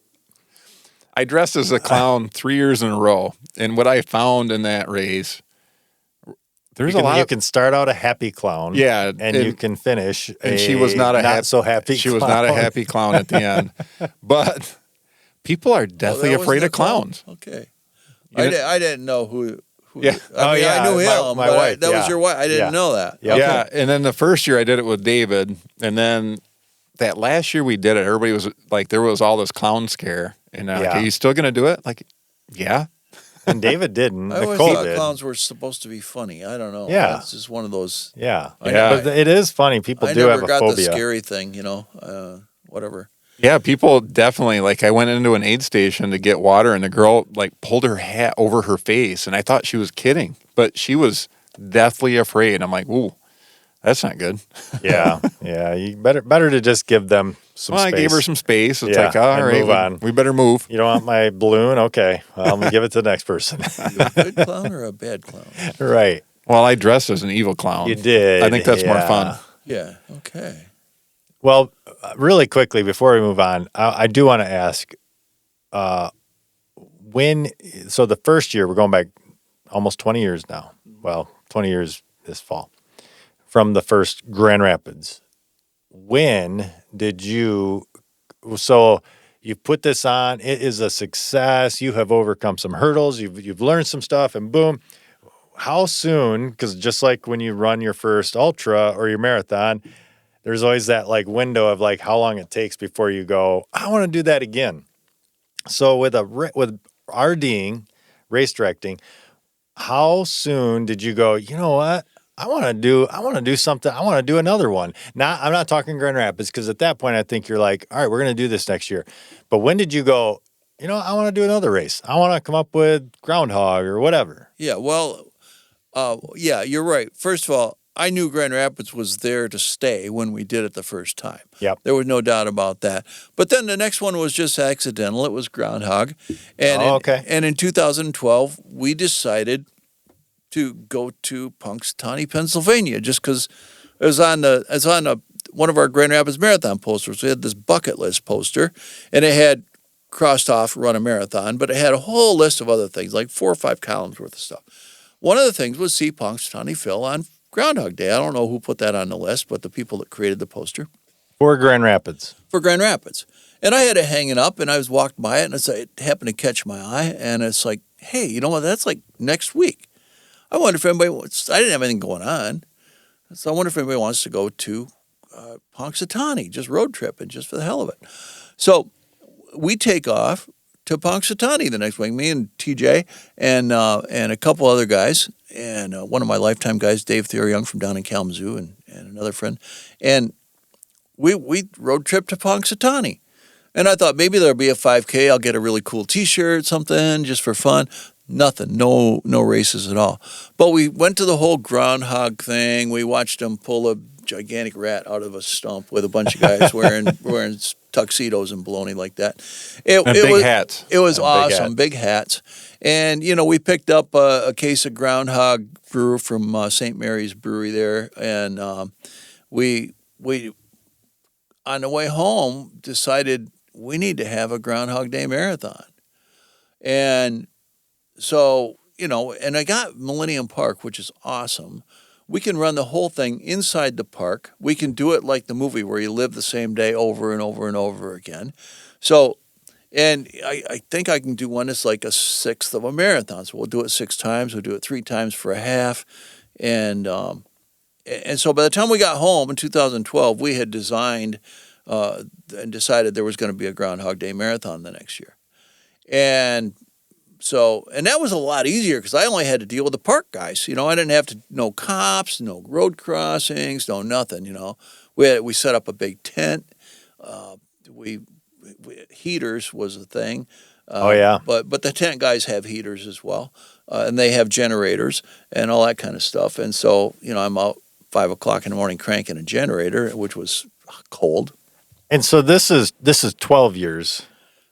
I dressed as a clown 3 years in a row, and what I found in that race, you can start out a happy clown, and you can finish. And she was not a so happy. She was not a happy clown at the end, but People are deathly that afraid wasn't of a clown? clowns. Okay. You know- I didn't know who. Yeah. I knew him. my but wife. that was your wife. I didn't know that. Yep. Yeah, and then the first year I did it with David, and then that last year we did it, everybody was like, there was all this clown scare, and like, Yeah. are you still gonna do it? Like, yeah. And David didn't. I always Nicole thought did. clowns were supposed to be funny. I don't know. Yeah. It's just one of those. Yeah. Yeah. But it is funny. People I do never have a got the phobia. scary thing, whatever. Yeah, people definitely, like, I went into an aid station to get water, and the girl like pulled her hat over her face, and I thought she was kidding, but she was deathly afraid. I'm like, ooh, that's not good. Yeah. Yeah. You better to just give them some Well, space. I gave her some space. It's Yeah, like, all and right, move on. we better move. You don't want my balloon? Okay. Well, I'm going to give it to the next person. Are you a good clown or a bad clown? Right. Well, I dressed as an evil clown. You did. I think that's more fun. Yeah. Okay. Well, really quickly before we move on, I do want to ask so the first year, we're going back almost 20 years now. Well, 20 years this fall from the first Grand Rapids. When did so you put this on, it is a success. You have overcome some hurdles. You've learned some stuff, and boom. How soon, because just like when you run your first ultra or your marathon, there's always that like window of like how long it takes before you go, I want to do that again. So with RDing, race directing, how soon did you go, you know what? I want to do something. I want to do another one. I'm not talking Grand Rapids, because at that point I think you're like, all right, we're going to do this next year. But when did you go, I want to do another race. I want to come up with Groundhog or whatever. Yeah. Well, yeah, you're right. First of all, I knew Grand Rapids was there to stay when we did it the first time. Yep. There was no doubt about that. But then the next one was just accidental. It was Groundhog. And okay. And in 2012, we decided to go to Punxsutawney, Pennsylvania, just because it was on one of our Grand Rapids Marathon posters. We had this bucket list poster, and it had crossed off run a marathon, but it had a whole list of other things, like 4 or 5 columns worth of stuff. One of the things was see Punxsutawney Phil on Groundhog Day. I don't know who put that on the list, but the people that created the poster. For Grand Rapids. For Grand Rapids. And I had it hanging up, and I was walked by it, and it happened to catch my eye, and it's like, hey, you know what? That's like next week. I wonder if anybody wants. I didn't have anything going on, so I wonder if anybody wants to go to Punxsutawney, just road tripping, just for the hell of it. So we take off to Punxsutawney the next week. Me and TJ and a couple other guys, and one of my lifetime guys, Dave Theory-Young from down in Kalamazoo, and another friend, and we road trip to Punxsutawney. And I thought maybe there'll be a 5K. I'll get a really cool T-shirt, something just for fun. Nothing, no races at all. But we went to the whole groundhog thing. We watched them pull a gigantic rat out of a stump with a bunch of guys wearing tuxedos and baloney like that. Big hats. It was And awesome, big hats. And, we picked up a case of Groundhog Brew from St. Mary's Brewery there. And we on the way home, decided we need to have a Groundhog Day marathon. And so, and I got Millennium Park, which is awesome. We can run the whole thing inside the park. We can do it like the movie where you live the same day over and over and over again. So, and I think I can do one that's like a sixth of a marathon. So we'll do it 6 times. We'll do it 3 times for a half. And so by the time we got home in 2012, we had designed and decided there was going to be a Groundhog Day marathon the next year. And that was a lot easier because I only had to deal with the park guys. I didn't have to, no cops, no road crossings, no nothing, We set up a big tent. Heaters was a thing. Oh, yeah. But the tent guys have heaters as well. And they have generators and all that kind of stuff. And so, I'm out 5 o'clock in the morning cranking a generator, which was cold. And so this is 12 years.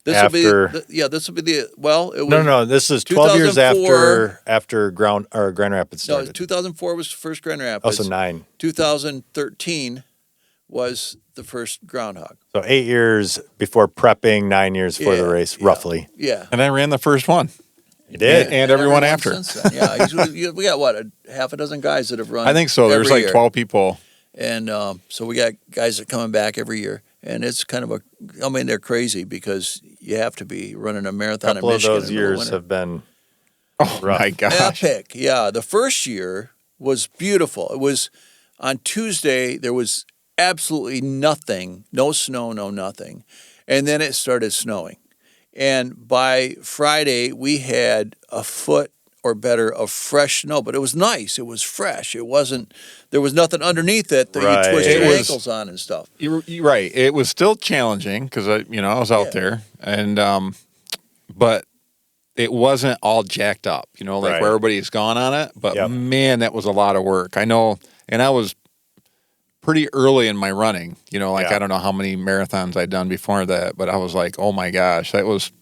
This will be the it was No. This is 12 years after Grand Rapids started. No, 2004 was the first Grand Rapids. Oh, so 9. 2013 was the first Groundhog. So 8 years before prepping, 9 years for the race, roughly. Yeah. And I ran the first one. You did. And everyone after. Since then. Yeah. We got what, half a dozen guys that have run. I think so. There's every like year. 12 people. And so we got guys that are coming back every year. and it's kind of I mean, they're crazy because you have to be running a marathon in couple of Michigan. those years have been rough. My gosh. Epic. Yeah, the first year was beautiful. It was on Tuesday. There was absolutely nothing, no snow, no nothing, and then it started snowing. And by Friday, we had a foot or better of fresh snow, but it was nice. It was fresh. It wasn't. There was nothing underneath it that Right. you twist It your was- ankles on and stuff. You're right. It was still challenging because I was out there, and but it wasn't all jacked up. Like Right. where everybody's gone on it. But Yep. man, that was a lot of work. I know, and I was pretty early in my running. Yeah. I don't know how many marathons I'd done before that, but I was like, oh my gosh, that was.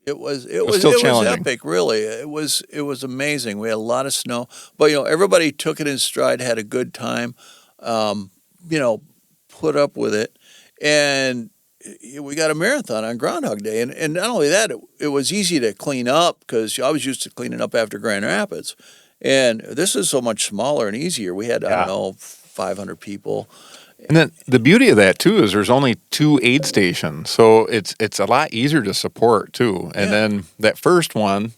It was still challenging. epic, really. It was amazing. We had a lot of snow, but everybody took it in stride, had a good time, put up with it, and we got a marathon on Groundhog Day. And not only that, it was easy to clean up because I was used to cleaning up after Grand Rapids, and this is so much smaller and easier. We had 500 people. And then the beauty of that too is there's only 2 aid stations, so it's a lot easier to support too. And then that first one,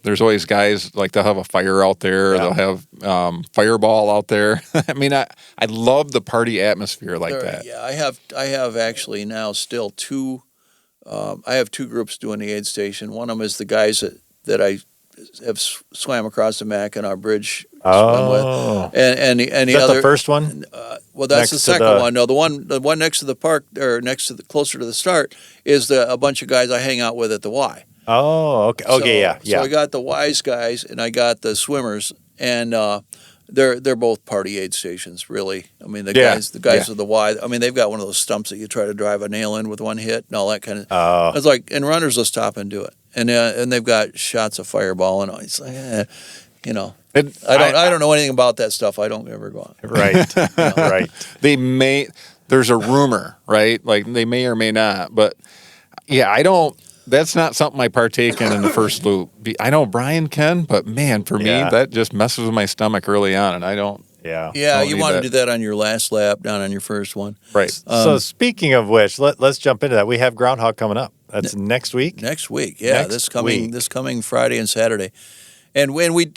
there's always guys like they'll have a fire out there, or they'll have fireball out there. I mean, I love the party atmosphere like that. Yeah, I have actually now still 2. I have 2 groups doing the aid station. One of them is the guys that I have swam across the Mackinac Bridge. Swim with. And the Is that other the first one? Well, that's Next the to second the- one. No, the one next to the park or closer to the start is a bunch of guys I hang out with at the Y. Oh, okay. Okay, yeah. So I got the wise guys and I got the swimmers, and they're both party aid stations, really. I mean, the guys with the Y. I mean, they've got one of those stumps that you try to drive a nail in with one hit and all that kind of. Oh. It's like, and runners will stop and do it, and they've got shots of fireball and all. It's like, I don't know anything about that stuff. I don't ever go on. Right. Right. There's a rumor, right? Like they may or may not, but yeah, I don't. That's not something I partake in the first loop. I know Brian can, but man, for me, that just messes with my stomach early on, and I don't. Yeah. Yeah, Don't you need want to that. do that on your last lap, not on your first one. Right. So speaking of which, let's jump into that. We have Groundhog coming up. That's next week. Next week, yeah, Next this coming Friday and Saturday, and when we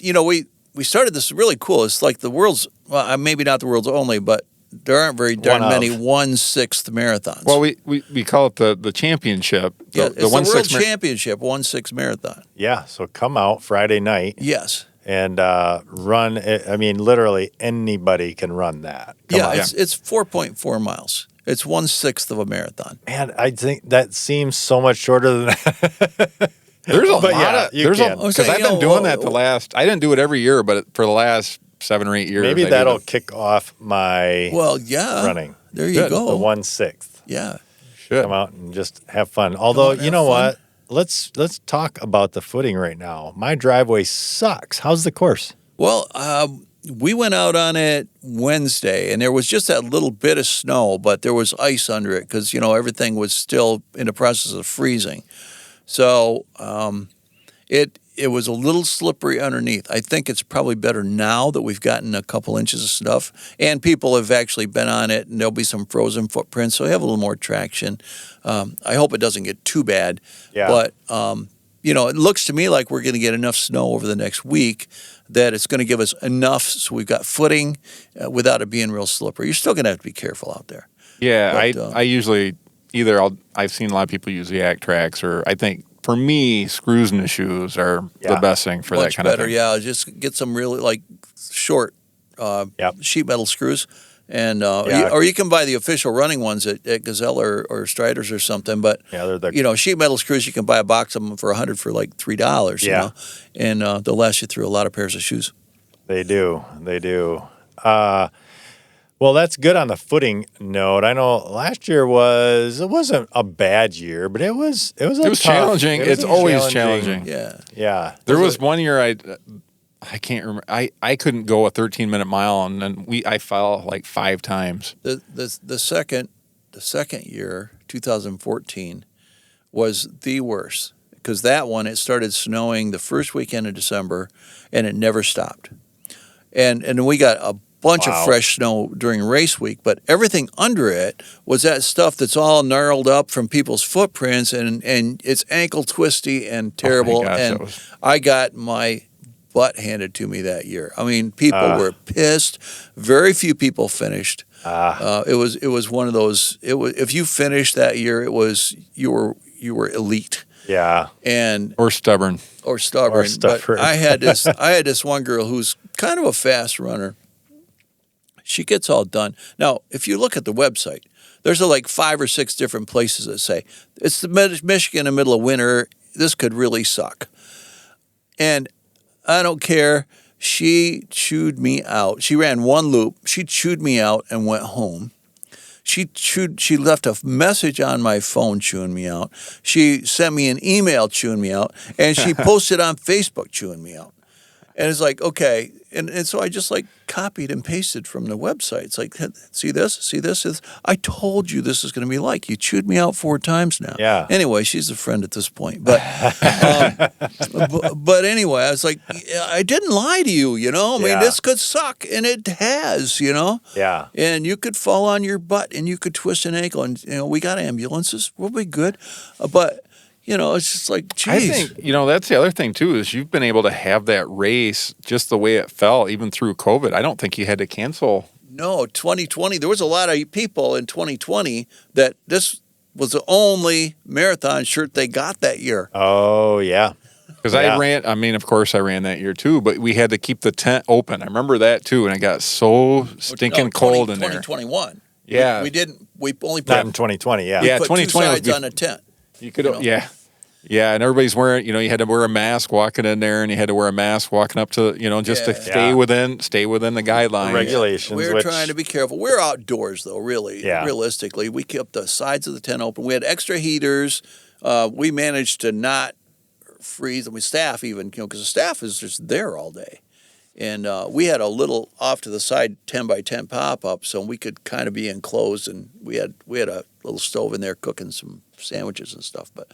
started this really cool. It's like the world's, well, maybe not the world's only, but there aren't very darn many 1/6 marathons. Well, we call it the championship. Yeah, it's the World 1/6 Championship 1/6 marathon. Yeah. So come out Friday night Yes. and run. I mean, literally anybody can run that. Come on. It's 4.4 miles. It's 1/6 of a marathon. Man, I think that seems so much shorter than that. There's a But lot yeah, of you can. because I've been doing that I didn't do it every year, but for the last 7 or 8 years, Maybe I that'll do kick off my Running. There you Good. go. the 1/6. Yeah. Should. Come out and just have fun. Although, out and you know have fun. what? Let's talk about the footing right now. My driveway sucks. How's the course? Well, we went out on it Wednesday, and there was just that little bit of snow, but there was ice under it because, everything was still in the process of freezing. So it was a little slippery underneath. I think it's probably better now that we've gotten a couple inches of stuff, and people have actually been on it, and there'll be some frozen footprints, so we have a little more traction. I hope it doesn't get too bad. Yeah. But, it looks to me like we're going to get enough snow over the next week that it's going to give us enough so we've got footing without it being real slippery. You're still going to have to be careful out there. Yeah, But, I usually I've seen a lot of people use the Yak Tracks, or I think for me, screws in the shoes are the best thing for that Much kind better, of thing. yeah. Just get some really short sheet metal screws, and or you can buy the official running ones at Gazelle or Strider's or something. But Yeah, they're sheet metal screws, you can buy a box of them for $100 for like $3. Yeah. And they'll last you through a lot of pairs of shoes. They do. Well, that's good on the footing note. I know last year wasn't a bad year, but it was tough. Challenging. It was It's always challenging. Yeah. Yeah. There was one year I can't remember. I couldn't go a 13-minute mile, and then I fell like 5 times. The second year, 2014, was the worst because that one it started snowing the first weekend of December, and it never stopped. And we got a bunch of fresh snow during race week, but everything under it was that stuff that's all gnarled up from people's footprints, and it's ankle twisty and terrible. Oh my gosh, and I got my butt handed to me that year. I mean, people were pissed. Very few people finished. It was one of those. If you finished that year, you were elite. Yeah. Or stubborn. But I had this one girl who's kind of a fast runner. She gets all done. Now, if you look at the website, there's like 5 or 6 different places that say, it's the Michigan in the middle of winter. This could really suck. And I don't care. She chewed me out. She ran one loop. She chewed me out and went home. She left a message on my phone chewing me out. She sent me an email chewing me out. And she posted on Facebook chewing me out. And it's like, okay. And so I just like copied and pasted from the website. It's like, see this? I told you this is going to be like. You chewed me out 4 times now. Yeah. Anyway, she's a friend at this point. But but anyway, I was like, I didn't lie to you, you know? I mean, this could suck. And it has, you know? Yeah. And you could fall on your butt and you could twist an ankle. And, you know, we got ambulances. We'll be good. But... You know, it's just like, geez. I think, you know, that's the other thing, too, is you've been able to have that race just the way it fell, even through COVID. I don't think you had to cancel. No, 2020, there was a lot of people in 2020 that this was the only marathon shirt they got that year. Oh, yeah. Because of course I ran that year, too, but we had to keep the tent open. I remember that, too, and it got so stinking cold in there. 2021. Yeah. We only put... Not in 2020, yeah. We put 2020 2 sides on a tent. You could, yeah, and everybody's wearing, you know, you had to wear a mask walking in there, and you had to wear a mask walking up to, you know, just to stay within the guidelines. Regulations. We were trying to be careful. We're outdoors, though, really, realistically. We kept the sides of the tent open. We had extra heaters. We managed to not freeze, and staff even, you know, because the staff is just there all day. And we had a little off to the side 10 by 10 pop-up, so we could kind of be enclosed, and we had a little stove in there cooking some sandwiches and stuff, but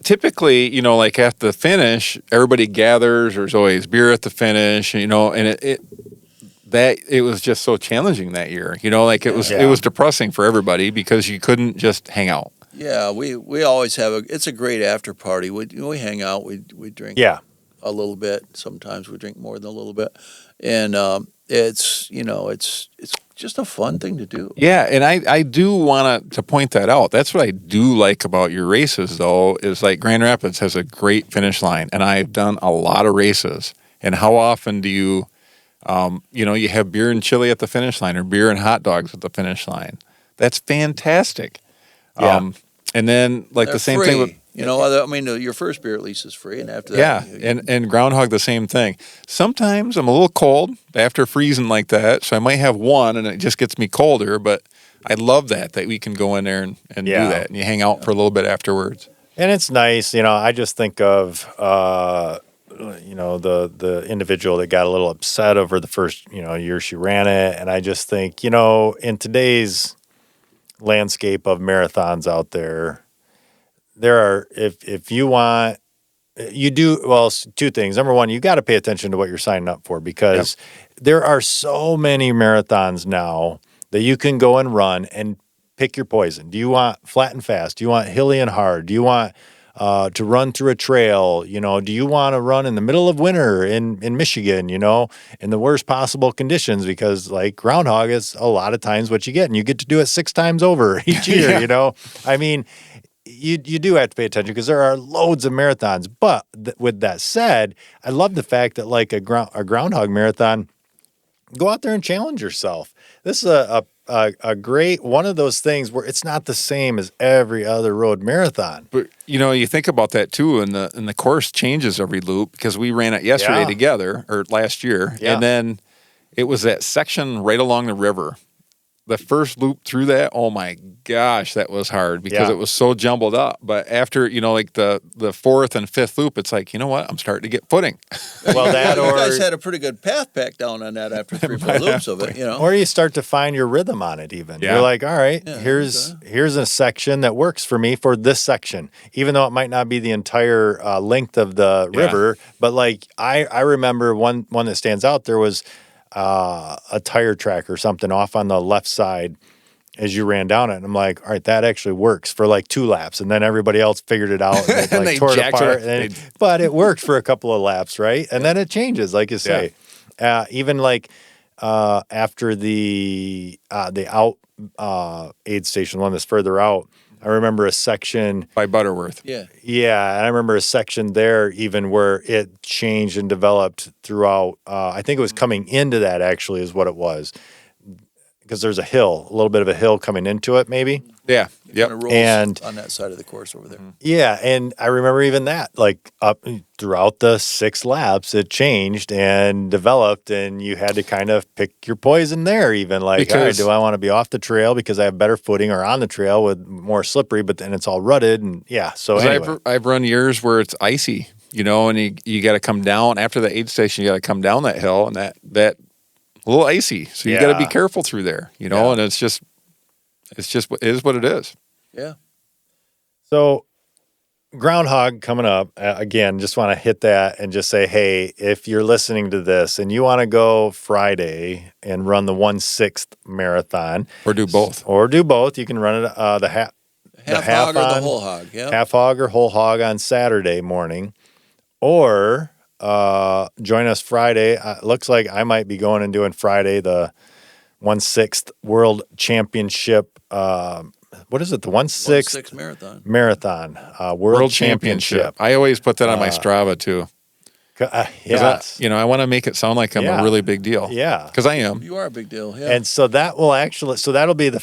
typically, you know, like at the finish, everybody gathers. There's always beer at the finish, you know, and it was just so challenging that year. You know, like it was depressing for everybody because you couldn't just hang out. Yeah, we always have it's a great after party. We hang out. We drink. Yeah. A little bit. Sometimes we drink more than a little bit, and it's just a fun thing to do. Yeah, and I do want to point that out. That's what I do like about your races, though, is like Grand Rapids has a great finish line, and I've done a lot of races. And how often do you, you have beer and chili at the finish line or beer and hot dogs at the finish line? That's fantastic. Yeah. And then like They're the same free. thing with... You know, I mean, your first beer at least is free, and after that... Yeah, and Groundhog, the same thing. Sometimes I'm a little cold after freezing like that, so I might have one, and it just gets me colder, but I love that we can go in there and do that, and you hang out for a little bit afterwards. And it's nice, you know, I just think of, you know, the individual that got a little upset over the first, you know, year she ran it, and I just think, you know, in today's landscape of marathons out there are, if you want, you do, well, 2 things. Number one, you got to pay attention to what you're signing up for, because there are so many marathons now that you can go and run and pick your poison. Do you want flat and fast? Do you want hilly and hard? Do you want to run through a trail? You know, do you want to run in the middle of winter in Michigan, you know, in the worst possible conditions? Because like Groundhog is a lot of times what you get, and you get to do it 6 times over each year, you know? I mean, you do have to pay attention because there are loads of marathons. But with that said, I love the fact that like a Groundhog Marathon, go out there and challenge yourself. This is a great one of those things where it's not the same as every other road marathon. But you know, you think about that too, and the course changes every loop, because we ran it yesterday together, or last year, and then it was that section right along the river. The first loop through that, oh my gosh, that was hard because it was so jumbled up. But after, you know, like the 4th and 5th loop, it's like, you know what, I'm starting to get footing. Well, you guys had a pretty good path back down on that after 3 or 4 loops of it, you know. Or you start to find your rhythm on it even. Yeah. You're like, all right, here's a section that works for me for this section, even though it might not be the entire length of the river. But like I remember one that stands out there was a tire track or something off on the left side as you ran down it. And I'm like, all right, that actually works for like 2 laps. And then everybody else figured it out and And they they tore it jacked apart. it. But it worked for a couple of laps, right? And then it changes, like you say. Even like after the out aid station, one that's further out, I remember a section by Butterworth. Yeah. Yeah, and I remember a section there even where it changed and developed throughout. I think it was coming into that actually is what it was, because there's a hill, a little bit of a hill coming into it, maybe. Yeah. Yep. Kind of rolls And on that side of the course over there. Yeah, and I remember even that, like up throughout the 6 laps, it changed and developed, and you had to kind of pick your poison there. Even like, all right, do I want to be off the trail because I have better footing, or on the trail with more slippery, but then it's all rutted, and so anyway. I've run years where it's icy, and you got to come down after the aid station. You got to come down that hill, and that a little icy, so you got to be careful through there, and it is what it is. Yeah. So, Groundhog coming up, again, just want to hit that and just say, hey, if you're listening to this and you want to go Friday and run the 1/6 marathon. Or do both. You can run it the half hog or the whole hog. Yeah. Half hog or whole hog on Saturday morning. Or join us Friday. Looks like I might be going and doing Friday, the 1/6 World Championship. What is it? The 1/6 marathon World Championship. I always put that on my Strava too. Yes. I want to make it sound like I'm a really big deal. Yeah, because I am. You are a big deal. Yeah. And so that will actually. So that'll be the.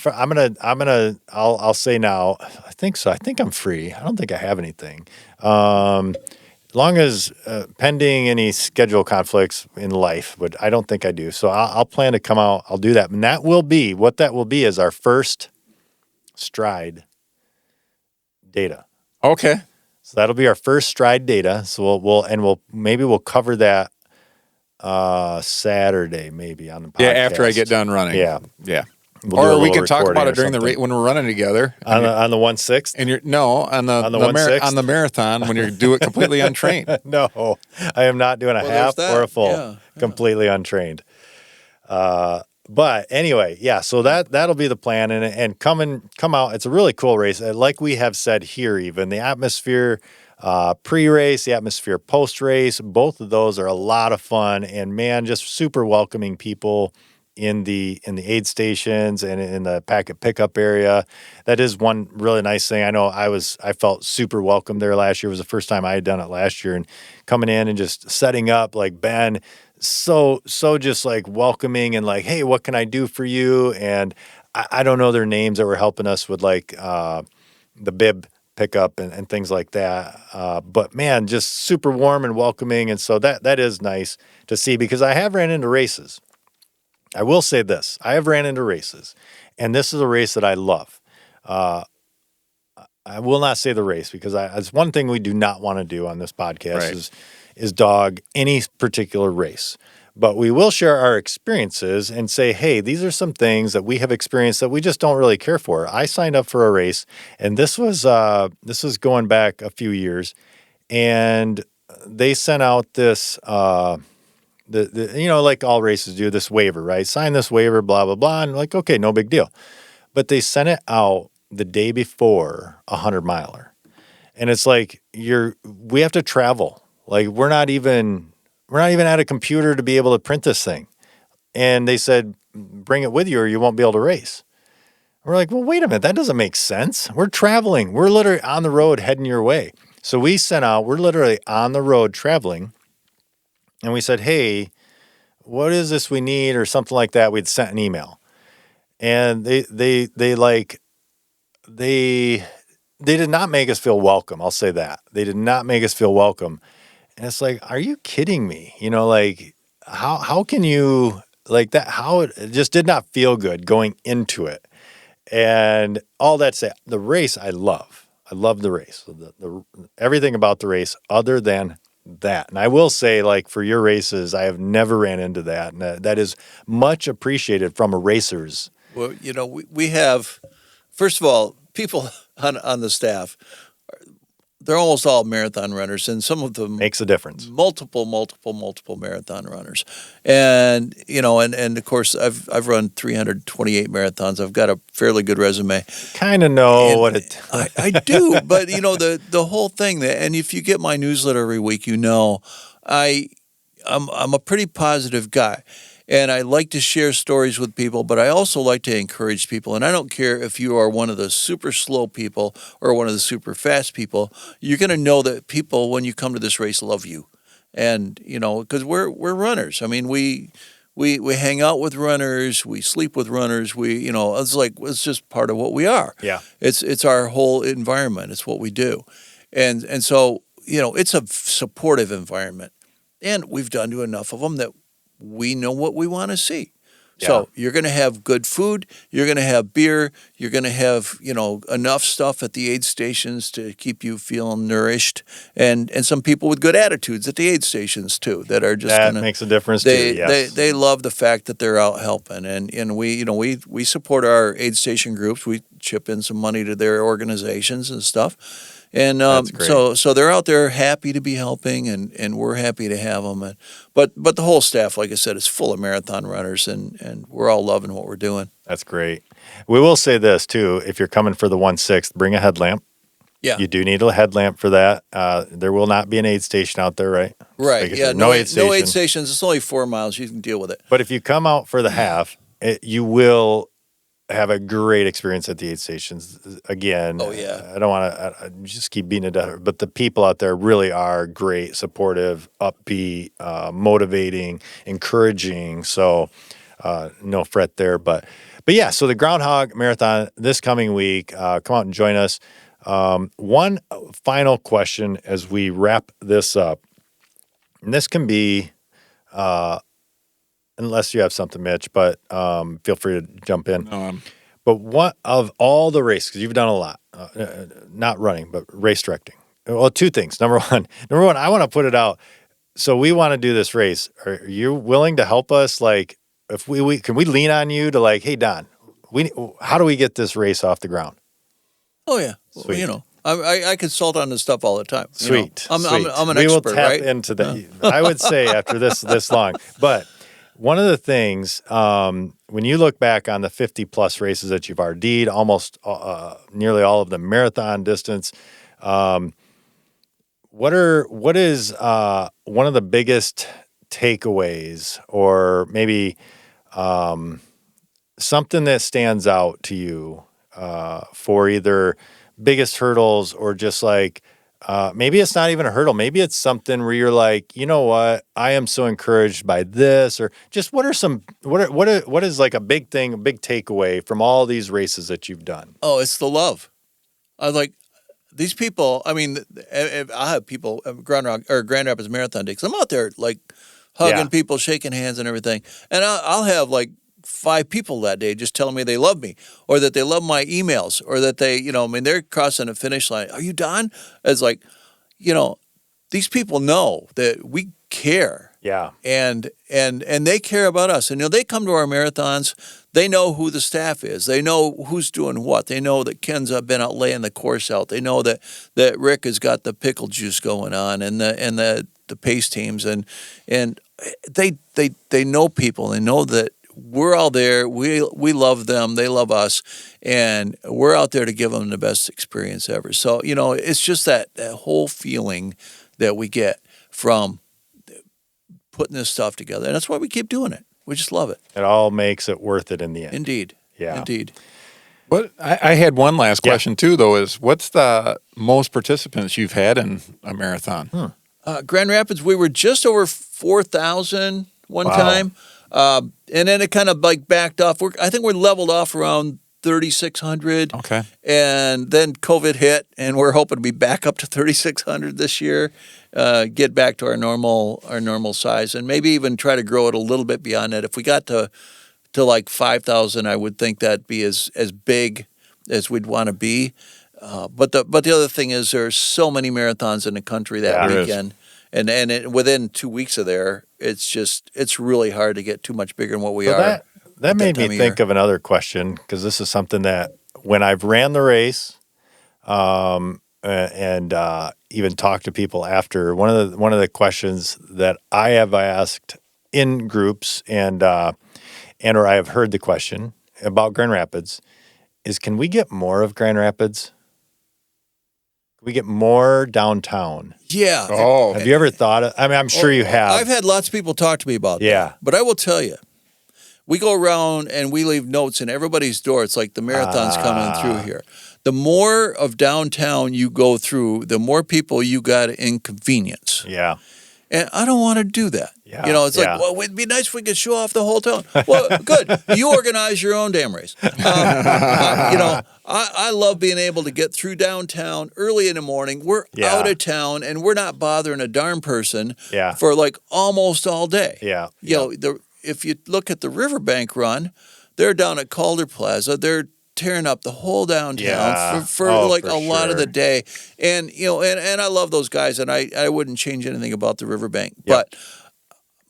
I'll say now. I think so. I think I'm free. I don't think I have anything. As long as pending any schedule conflicts in life, but I don't think I do. So I'll plan to come out. I'll do that, and that will be is our first stride data. Okay. So that'll be our first stride data. So we'll cover that Saturday maybe on the podcast. Yeah, after I get done running. Yeah. Or we can talk about it during the race when we're running together on the 1/6. And on the marathon when you do it completely untrained. No, I am not doing a half or a full, completely untrained. But anyway, so that'll be the plan, and come out. It's a really cool race. Like we have said here, even the atmosphere pre-race, the atmosphere post-race, both of those are a lot of fun, and man, just super welcoming people in the aid stations and in the packet pickup area. That is one really nice thing. I know I felt super welcome there last year. It was the first time I had done it last year, and coming in and just setting up, like Ben, so just like welcoming and like, hey, what can I do for you? And I don't know their names that were helping us with like the bib pickup and things like that. But man, just super warm and welcoming. And so that is nice to see, because I have ran into races. I will say this. I have ran into races, and this is a race that I love. I will not say the race, because it's one thing we do not want to do on this podcast is dog any particular race. But we will share our experiences and say, hey, these are some things that we have experienced that we just don't really care for. I signed up for a race, and this was going back a few years, and they sent out this like all races do, this waiver, right? Sign this waiver, blah blah blah, and like, okay, no big deal. But they sent it out the day before a 100-miler, and it's like we have to travel. Like we're not even at a computer to be able to print this thing. And they said, bring it with you or you won't be able to race. We're like, well, wait a minute. That doesn't make sense. We're traveling. We're literally on the road heading your way. So we sent out, we're literally on the road traveling. And we said, hey, what is this we need or something like that? We'd sent an email. And they did not make us feel welcome. I'll say that. They did not make us feel welcome. And it's like, are you kidding me? Like how can you like that? How it just did not feel good going into it. And all that said, the race I love. I love the race. The everything about the race other than that. And I will say, like, for your races, I have never ran into that. And that is much appreciated from racers. Well, we have, first of all, people on the staff they're almost all marathon runners, and some of them makes a difference. Multiple marathon runners, and and of course I've run 328 marathons. I've got a fairly good resume. Kind of know what it. I do, but the whole thing that, and if you get my newsletter every week, I'm a pretty positive guy. And I like to share stories with people, but I also like to encourage people. And I don't care if you are one of the super slow people or one of the super fast people. You're going to know that people, when you come to this race, love you. And, because we're runners. I mean, we hang out with runners. We sleep with runners. It's just part of what we are. Yeah. It's our whole environment. It's what we do. And so, it's a supportive environment. And we've done to enough of them that we know what we want to see. Yeah. So you're going to have good food. You're going to have beer. You're going to have, enough stuff at the aid stations to keep you feeling nourished. And some people with good attitudes at the aid stations too, that are just that makes a difference too. Yes. They love the fact that they're out helping. And we support our aid station groups. We chip in some money to their organizations and stuff. And so they're out there happy to be helping, and we're happy to have them. But the whole staff, like I said, is full of marathon runners, and we're all loving what we're doing. That's great. We will say this too: if you're coming for the 1/6, bring a headlamp. Yeah, you do need a headlamp for that. There will not be an aid station out there, right? Right. Yeah. No aid stations. It's only 4 miles. You can deal with it. But if you come out for the half, you will have a great experience at the aid stations. Again, oh yeah, I don't want to just keep beating it down, but the people out there really are great, supportive, upbeat, motivating, encouraging. So no fret there. But yeah, so the Groundhog Marathon this coming week, come out and join us. One final question as we wrap this up, and this can be unless you have something, Mitch, but feel free to jump in. But what of all the races, because you've done a lot, not running, but race directing. Well, two things. Number one, I want to put it out. So we want to do this race. Are you willing to help us? Like, if can we lean on you to hey, Don, how do we get this race off the ground? Oh yeah, Sweet. Well, I consult on this stuff all the time. Sweet. I'm an we expert, will tap right? into that. I would say after this long, but. One of the things, when you look back on the 50-plus races that you've RD'd, almost nearly all of them marathon distance, what is one of the biggest takeaways, or maybe something that stands out to you for either biggest hurdles or just maybe it's not even a hurdle. Maybe it's something where you're like, you know what? I am so encouraged by this, or just what is a big thing, a big takeaway from all these races that you've done? Oh, it's the love. I like these people. I mean, I have people Grand Rapids Marathon Day, 'cause I'm out there hugging people, shaking hands, and everything, and I'll have 5 people that day just telling me they love me, or that they love my emails, or that they, they're crossing a finish line. Are you Don? It's these people know that we care. Yeah. And they care about us. And they come to our marathons. They know who the staff is. They know who's doing what. They know that Ken's been out laying the course out. They know that Rick has got the pickle juice going on, and the pace teams, and they know people. They know that we're all there. We love them. They love us, and we're out there to give them the best experience ever. So it's just that whole feeling that we get from putting this stuff together, and that's why we keep doing it. We just love it. It all makes it worth it in the end. Indeed. Yeah. Indeed. But I had one last question too, though. Is what's the most participants you've had in a marathon? Grand Rapids, we were just over 4,000 one time. And then it kind of backed off. I think we're leveled off around 3,600. Okay. And then COVID hit, and we're hoping to be back up to 3,600 this year, get back to our normal size, and maybe even try to grow it a little bit beyond that. If we got to 5,000, I would think that'd be as big as we'd want to be. But the other thing is there's so many marathons in the country that weekend. And within 2 weeks of there, it's really hard to get too much bigger than what we are. That made me think of another question, because this is something that when I've ran the race, and even talk to people after. One of the questions that I have asked in groups and or I have heard the question about Grand Rapids is, can we get more of Grand Rapids? Can we get more downtown? Yeah. Oh. Have you ever thought of, I mean, I'm sure you have. I've had lots of people talk to me about that. But I will tell you, we go around and we leave notes in everybody's door. It's like the marathon's coming through here. The more of downtown you go through, the more people you got to inconvenience. Yeah. And I don't want to do that. Yeah. You know, it's like, well, it'd be nice if we could show off the whole town. Well, good. You organize your own damn race. You know, I love being able to get through downtown early in the morning. We're out of town, and we're not bothering a darn person for like almost all day. Yeah. You know, if you look at the Riverbank run, they're down at Calder Plaza. They're tearing up the whole downtown for a lot of the day. And, you know, and I love those guys, and I wouldn't change anything about the Riverbank. Yep. But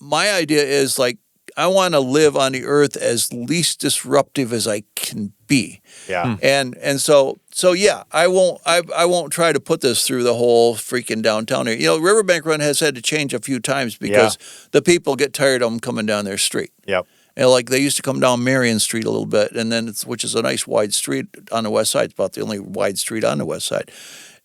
my idea is, like, I want to live on the earth as least disruptive as I can be. Yeah. And so yeah, I won't try to put this through the whole freaking downtown area. You know, Riverbank Run has had to change a few times because the people get tired of them coming down their street. Yep. And like they used to come down Marion Street a little bit, and then which is a nice wide street on the west side. It's about the only wide street on the west side,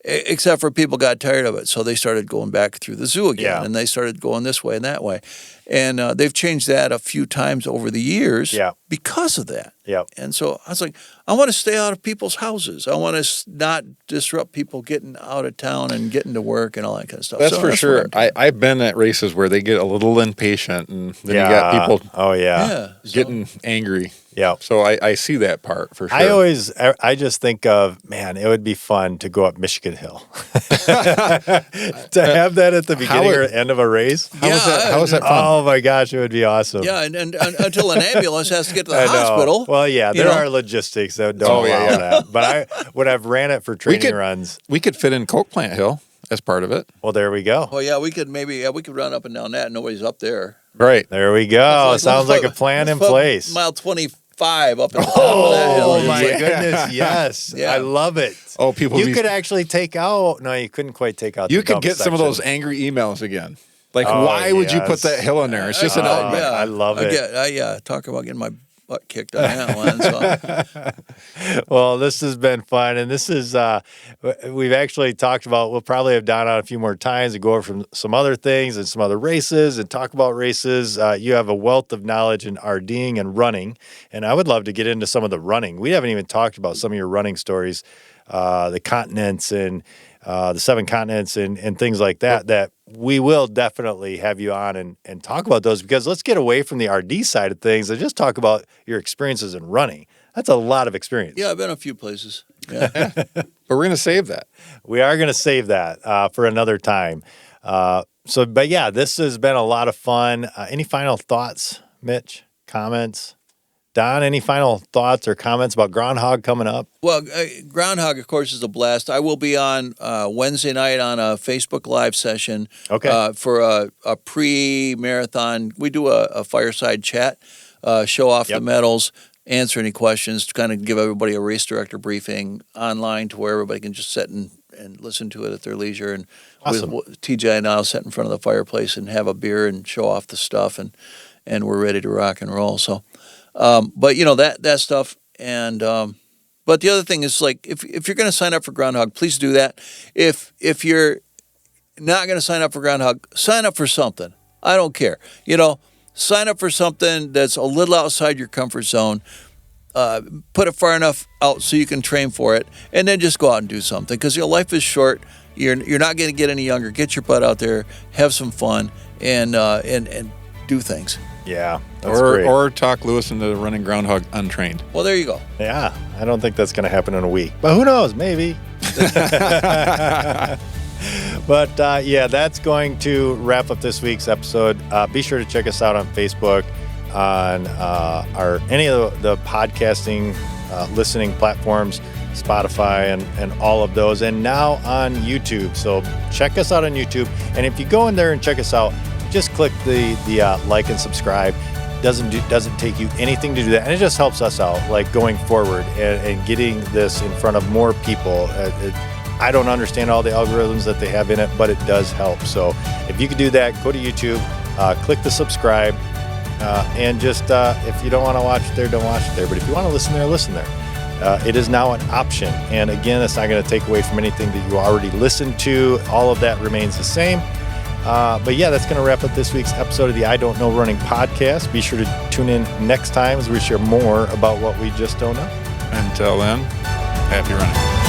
except for people got tired of it, so they started going back through the zoo again, and they started going this way and that way, and they've changed that a few times over the years because of that. Yep. And so I was like, I want to stay out of people's houses. I want to not disrupt people getting out of town and getting to work and all that kind of stuff. That's for sure. I've been at races where they get a little impatient, and then you got people getting angry. Yeah. So I see that part for sure. I just think of, man, it would be fun to go up Michigan Hill. To have that at the beginning or end of a race. How is that fun? Oh my goch, it would be awesome. Yeah, and until an ambulance has to get to the hospital. Well, yeah, there are logistics that don't allow that. But when I've ran it for training runs. We could fit in Coke Plant Hill as part of it. Well, there we go. Well, yeah, we could run up and down that. Nobody's up there. Right. There we go. Sounds like a plan in place. Mile 25 up at the top of that hill. Oh, my goodness, yes. Yeah. I love it. Oh, people. You could actually take out. No, you couldn't quite take out. You could get some of those angry emails again. Like, why would you put that hill in there? It's just an element. I love it. Talk about getting my butt kicked on that one. So. Well, this has been fun, and this is we've actually talked about. We'll probably have Don on a few more times and go over from some other things and some other races and talk about races. You have a wealth of knowledge in RDing and running, and I would love to get into some of the running. We haven't even talked about some of your running stories, the continents and the 7 continents and things like that. That we will definitely have you on and talk about those, because let's get away from the RD side of things and just talk about your experiences in running. That's a lot of experience. Yeah, I've been a few places. Yeah. But we're going to save that. We are going to save that for another time. But yeah, this has been a lot of fun. Any final thoughts, Mitch? Comments? Don, any final thoughts or comments about Groundhog coming up? Well, Groundhog, of course, is a blast. I will be on Wednesday night on a Facebook Live session for a pre-marathon. We do a fireside chat, show off the medals, answer any questions, to kind of give everybody a race director briefing online to where everybody can just sit and listen to it at their leisure. And awesome. TJ and I'll sit in front of the fireplace and have a beer and show off the stuff, and we're ready to rock and roll. So. But you know that stuff, and but the other thing is, like, if you're going to sign up for Groundhog, please do that. If you're not going to sign up for Groundhog, sign up for something. I don't care. You know, sign up for something that's a little outside your comfort zone. Put it far enough out so you can train for it, and then just go out and do something. Because life is short. You're not going to get any younger. Get your butt out there, have some fun, and do things. Yeah, that's great. Or talk Lewis into running Groundhog untrained. Well, there you go. Yeah, I don't think that's going to happen in a week, but who knows? Maybe. But yeah, that's going to wrap up this week's episode. Be sure to check us out on Facebook, on any of the podcasting listening platforms, Spotify and all of those, and now on YouTube. So check us out on YouTube, and if you go in there and check us out, just click the like and subscribe. Doesn't take you anything to do that, and it just helps us out, like going forward and getting this in front of more people. I don't understand all the algorithms that they have in it, but it does help. So if you could do that, go to YouTube, click the subscribe, and just if you don't want to watch it there, don't watch it there. But if you want to listen there, listen there. It is now an option. And again, it's not going to take away from anything that you already listened to. All of that remains the same. But yeah, that's going to wrap up this week's episode of the I Don't Know Running podcast. Be sure to tune in next time as we share more about what we just don't know. Until then, happy running.